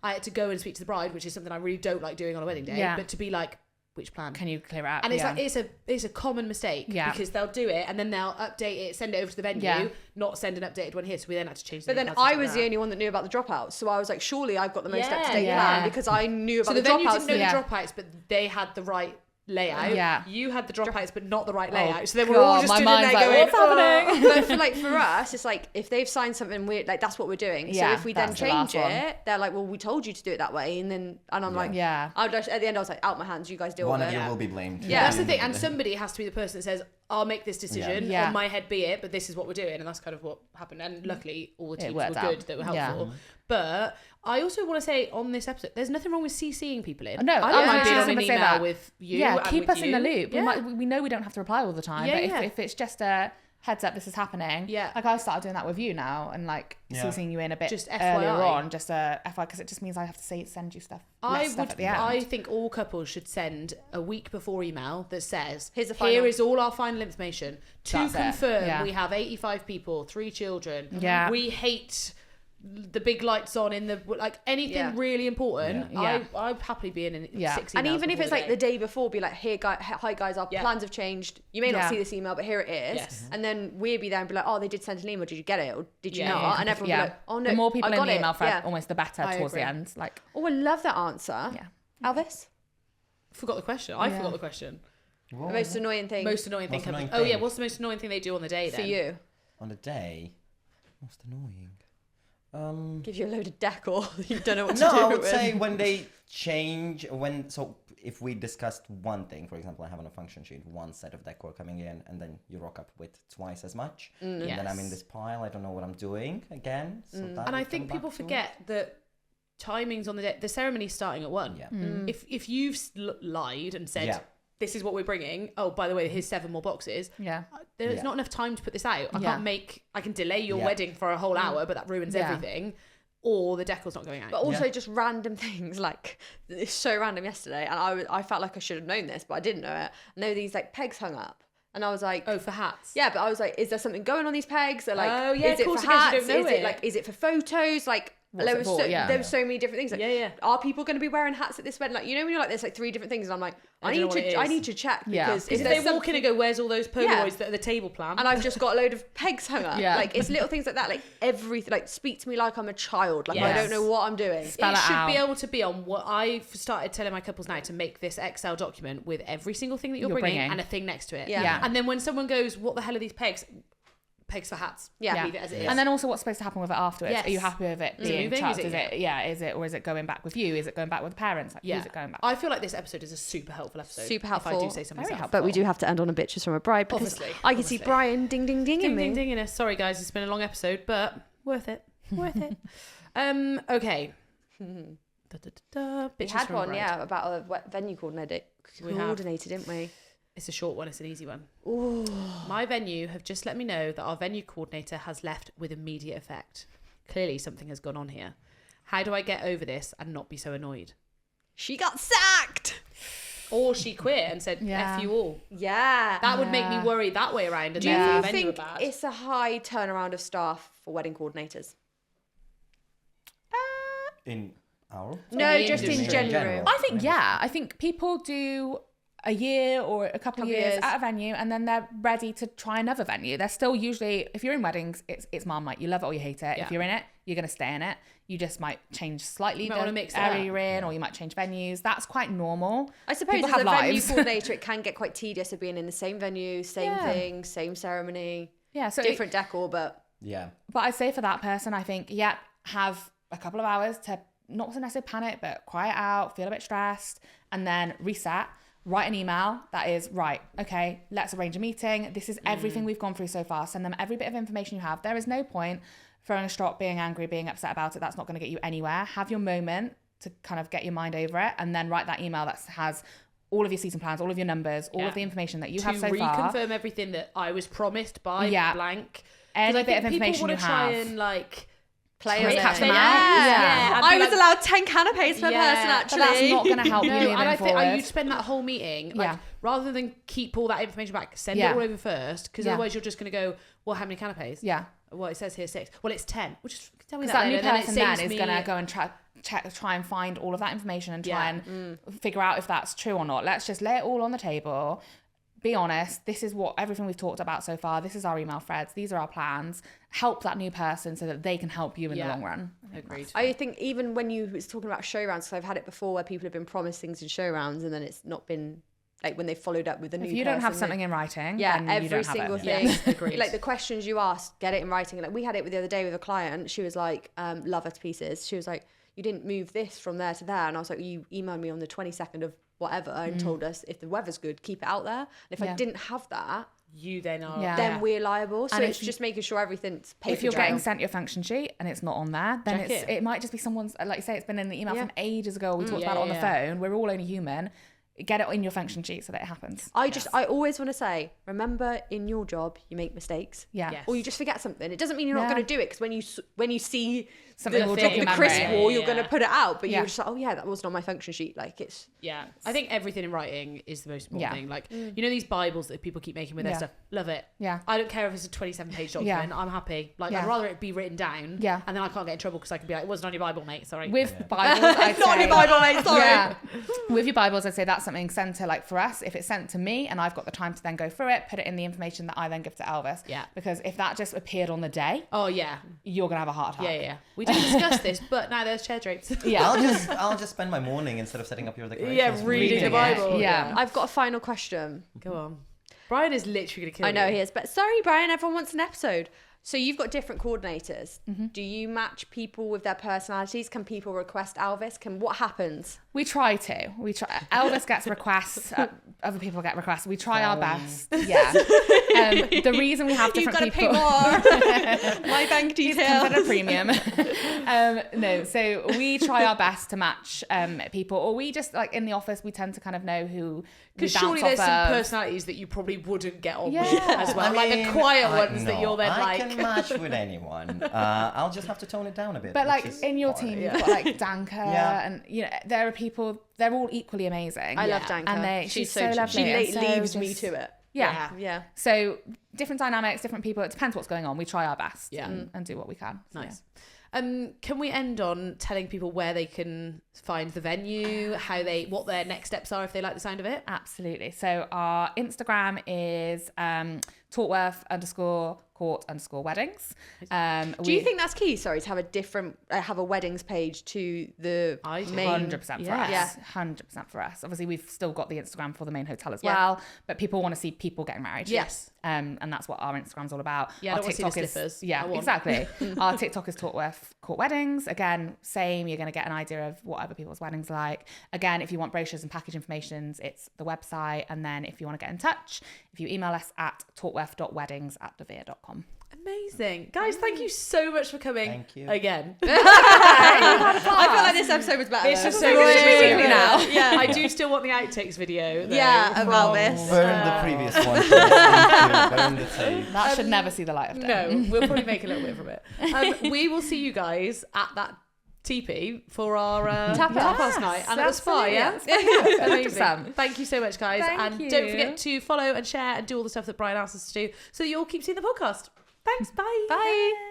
I had to go and speak to the bride, which is something I really don't like doing on a wedding day, Yeah. but to be like, which plan? Can you clear it out? And it's Yeah. like it's a common mistake because they'll do it and then they'll update it, send it over to the venue, not send an updated one here. So we then had to change. But then I was the only one that knew about the dropouts, so I was like, surely I've got the most up-to-date plan because I knew about So the the venue dropouts. didn't know Yeah. the dropouts, but they had the right layout. Yeah. You had the dropouts, but not the right Oh, layout. So then we're all God, just my stood in mind's there like, going, what's happening? But for like for us, it's like if they've signed something weird, like that's what we're doing. Yeah, so if we then that's the last change one. it, they're like, well, we told you to do it that way, and I'm like, Yeah. I just, at the end I was like, out my hands, you guys deal One with of it. you will be blamed. Yeah. That's the thing, and somebody has to be the person that says, "I'll make this decision Yeah. on my head, be it." But this is what we're doing, and that's kind of what happened. And luckily, all the teams were worked good out. that were Yeah. helpful. But I also want to say on this episode, there's nothing wrong with CCing people in. No, I don't I mind was being just on an gonna say email that. with you. Yeah, and keep with us in the you. loop. Yeah. We know we don't have to reply all the time, Yeah, but yeah. if it's just a heads up, this is happening. Yeah. Like I started doing that with you now, and like CCing you in a bit Just earlier FYI. on, just a FYI, because it just means I have to send you stuff. I less stuff would. at the end. I think all couples should send a week before email that says, Here's the "Here final." is all our final information to That's it. confirm Yeah. we have 85 people, 3 children. Yeah. We hate the big lights on in the like anything Yeah. really important. Yeah. I'd happily be in Yeah. 6 And emails even if before it's like day. the day before, be like, hi guys, our Yeah. plans have changed. You may not Yeah. see this email, but here it is. Yes. And then we'd be there and be like, oh, they did send an email. Did you get it? Or did you Yeah. not? Yeah. And everyone would be like, oh no, the more people I in got the it. email thread, Yeah. almost the better I towards agree. the end. Like, Oh, I love that answer. yeah. Elvis? forgot the question. I forgot the question. The most annoying thing Most annoying thing. Most annoying Oh yeah, thing. what's the most annoying thing they do on the day for then? you? On the day, most annoying. Give you a load of decor. You don't know what to No, do I would with. say when they change, so if we discussed one thing, for example, I have on a function sheet one set of decor coming in, and then you rock up with twice as much, and then I'm in Yes. this pile. I don't know what I'm doing again. So that And I would think come people back to it. forget that timings on the day, the ceremony's starting at 1. Yeah. If you've lied and said, Yeah. this is what we're bringing, oh, by the way, here's 7 more boxes, Yeah. there's Yeah. not enough time to put this out. I Yeah. I can delay your Yeah. wedding for a whole hour, but that ruins Yeah. everything. Or the decor's not going out. But also Yeah. just random things, like it's so random yesterday, and I felt like I should have known this, but I didn't know it. I know these like pegs hung up, and I was like, Oh, for hats. yeah, but I was like, is there something going on these pegs? Or like, Oh, yeah, is of it course, for I guess you hats? don't know Is it it. like, is it for photos? Like, What's there it was for? so, Yeah. there was so many different things. Like, Yeah. are people going to be wearing hats at this wedding? Like, you know, when you're like, there's like 3 different things, and I'm like, I don't know what it I is. need to check Yeah. because Because if if they there's walk in and go, where's all those Polaroids Yeah. that are the table plan? and I've just got a load of pegs hung up. Yeah. Like, it's little things like that. Like, everything. Like, speak to me like I'm a child. Like, I Yes. don't know what I'm doing. Spell it it should out. be able to be on what I've started telling my couples now to make this Excel document with every single thing that you're bringing and a thing next to it. Yeah. Yeah. And then when someone goes, what the hell are these pegs? pegs for hats. Yeah. Leave it as it is. And then also what's supposed to happen with it afterwards? Yes. Are you happy with it being moving? chucked? Is it- Or is it going back with you? Is it going back with the parents? Like, who's it going back? I feel like this episode is a super helpful episode. Super If I helpful. do say so Very myself. helpful. But we do have to end on a bitches from a bride because Obviously. I can see Brian ding ding ding in Ding, me. ding, ding in us. Sorry, guys. It's been a long episode, but worth it. Worth it. Okay. We Bitches had from a one, bride. yeah, about a venue coordinator, We have. didn't we? It's a short one. It's an easy one. Ooh. My venue have just let me know that our venue coordinator has left with immediate effect. Clearly, something has gone on here. How do I get over this and not be so annoyed? She got sacked. Or she quit and said, Yeah. F you all. Yeah. That would make me worry that way around. And Do therefore you the venue were think bad. it's a high turnaround of staff for wedding coordinators? In our? No, the just in industry in general. I think, I think people do a year or a couple of years at a venue and then they're ready to try another venue. They're still usually, if you're in weddings, it's Marmite. You love it or you hate it. Yeah. If you're in it, you're going to stay in it. You just might change slightly You might the wanna mix it area up. you're in, or you might change venues. That's quite normal. I suppose People as a have venue lives. coordinator, it can get quite tedious of being in the same venue, same Yeah. thing, same ceremony, Yeah, so different decor, but Yeah. But I'd say for that person, I think, have a couple of hours to not necessarily panic, but quiet out, feel a bit stressed, and then reset. Write an email that is, right, okay, let's arrange a meeting. This is everything we've gone through so far. Send them every bit of information you have. There is no point throwing a strop, being angry, being upset about it. That's not going to get you anywhere. Have your moment to kind of get your mind over it, and then write that email that has all of your season plans, all of your numbers, all of the information that you have so far. reconfirm everything that I was promised by blank. 'Cause Any I bit of think people information wanna you try have. and like play Twist on catch it. them out. Yeah. And I be was like- allowed 10 canapes per Yeah, person, but actually. But that's not going to help you No, moving and I think forward. you'd spend that whole meeting, like, rather than keep all that information back, send it Yeah. all over first, because Yeah. otherwise you're just going to go, well, how many canapes? Yeah. Well, it says here 6. Well, it's 10. Well, just tell me Because that that new later, and person it then saves is me- going to go and try and find all of that information and try Yeah. and figure out if that's true or not. Let's just lay it all on the table. Be honest. This is what everything we've talked about so far. This is our email threads. These are our plans. Help that new person so that they can help you in the long run. Agreed. I think even when you was talking about show rounds, because I've had it before where people have been promised things in show rounds and then it's not been, like when they followed up with the new If you don't have person, something in writing, yeah, then you every don't have single it. thing. Yes, agreed. Like the questions you asked, get it in writing. Like we had it the other day with a client. She was like, love her to pieces. She was like, you didn't move this from there to there. And I was like, you emailed me on the 22nd of whatever and told us if the weather's good, keep it out there. And if I Yeah. didn't have that, You then are. Yeah. then we're liable. So And it's if you- just making sure everything's paper If you're trail. getting sent your function sheet and it's not on there, then Check it it. might just be someone's, like you say, it's been in the email Yeah. from ages ago. We talked Yeah, about it on the yeah. phone. We're all only human. Get it in your function sheet so that it happens. I always want to say, remember in your job, you make mistakes. Yeah. Yes. Or you just forget something. It doesn't mean you're not Yeah. going to do it because when you see Something the, will the, jog your the crisp memory. wall, Yeah, you're going to yeah. put it out. But Yeah. you're just like, oh yeah, that wasn't on my function sheet. Like it's Yeah. I think everything in writing is the most important Yeah. thing. Like, you know these Bibles that people keep making with their Yeah. stuff? Love it. Yeah. I don't care if it's a 27-page document. I'm happy. Like, Yeah. I'd rather it be written down. Yeah. And then I can't get in trouble because I can be like, it wasn't on your Bible, mate. Sorry. With Bibles, I'd not on say, your Bible, mate. Sorry. Yeah. With your Bibles, I'd say that's something sent to, like for us, if it's sent to me and I've got the time to then go through it, put it in the information that I then give to Elvis. Yeah. Because if that just appeared on the day, Oh, yeah. you're going to have a heart attack. Yeah. We didn't discuss this, but now there's chair drapes. Yeah. I'll just spend my morning instead of setting up your decorations. Yeah, reading the it. Bible. Yeah. I've got a final question. Go on. Brian is literally going to kill I know you. he is, but sorry, Brian. Everyone wants an episode. So you've got different coordinators. Mm-hmm. Do you match people with their personalities? Can people request Elvis? What happens? We try to. Elvis gets requests. Other people get requests. We try our best. Yeah. The reason we have different You've got to people. pay more. My bank details. Consider premium. No, so we try our best to match people, or we just like in the office we tend to kind of know who. Because we surely bounce there's off some of. personalities that you probably wouldn't get on Yeah. with as well. Like the quiet ones that you're then I like. can match with anyone. I'll just have to tone it down a bit. But like which is in your fine. team, you've got like Danka, Yeah. and you know there are people. They're all equally amazing. I love Danka. and she's so lovely. She and so leaves me just- to it. Yeah. Yeah. So different dynamics, different people. It depends what's going on. We try our best. Yeah. And do what we can. So, Nice. Can we end on telling people where they can find the venue, what their next steps are if they like the sound of it? Absolutely. So our Instagram is Tortworth_Court_weddings. Do you think that's key? Sorry, to have a different, have a weddings page to the I do. main. 100% for us. Yeah. 100% for us. Obviously, we've still got the Instagram for the main hotel as Yeah. well, but people want to see people getting married. Yes. And that's what our Instagram's all about. Yeah, I our don't want to see the slippers. Yeah, exactly. Our TikTok is Tortworth Court Weddings. Again, same. You're going to get an idea of what other people's weddings are like. Again, if you want brochures and package information, it's the website. And then if you want to get in touch, if you email us at tortworth.weddings@devere.com. Amazing. Guys, thank you so much for coming. Thank you. Again. I feel like this episode was better. It's just so good good now. Yeah, I do still want the outtakes video. Though, Yeah, of Elvis. Burn the previous one. Please. Thank you. Burn the tape. That should never see the light of day. No, we'll probably make a little bit from it. We will see you guys at that TP for our tapas night and at the spa, yeah? Amazing. 100%. Thank you so much, guys. Thank And don't you. forget to follow and share and do all the stuff that Brian asked us to do so that you'll keep seeing the podcast. Thanks. Bye. Bye.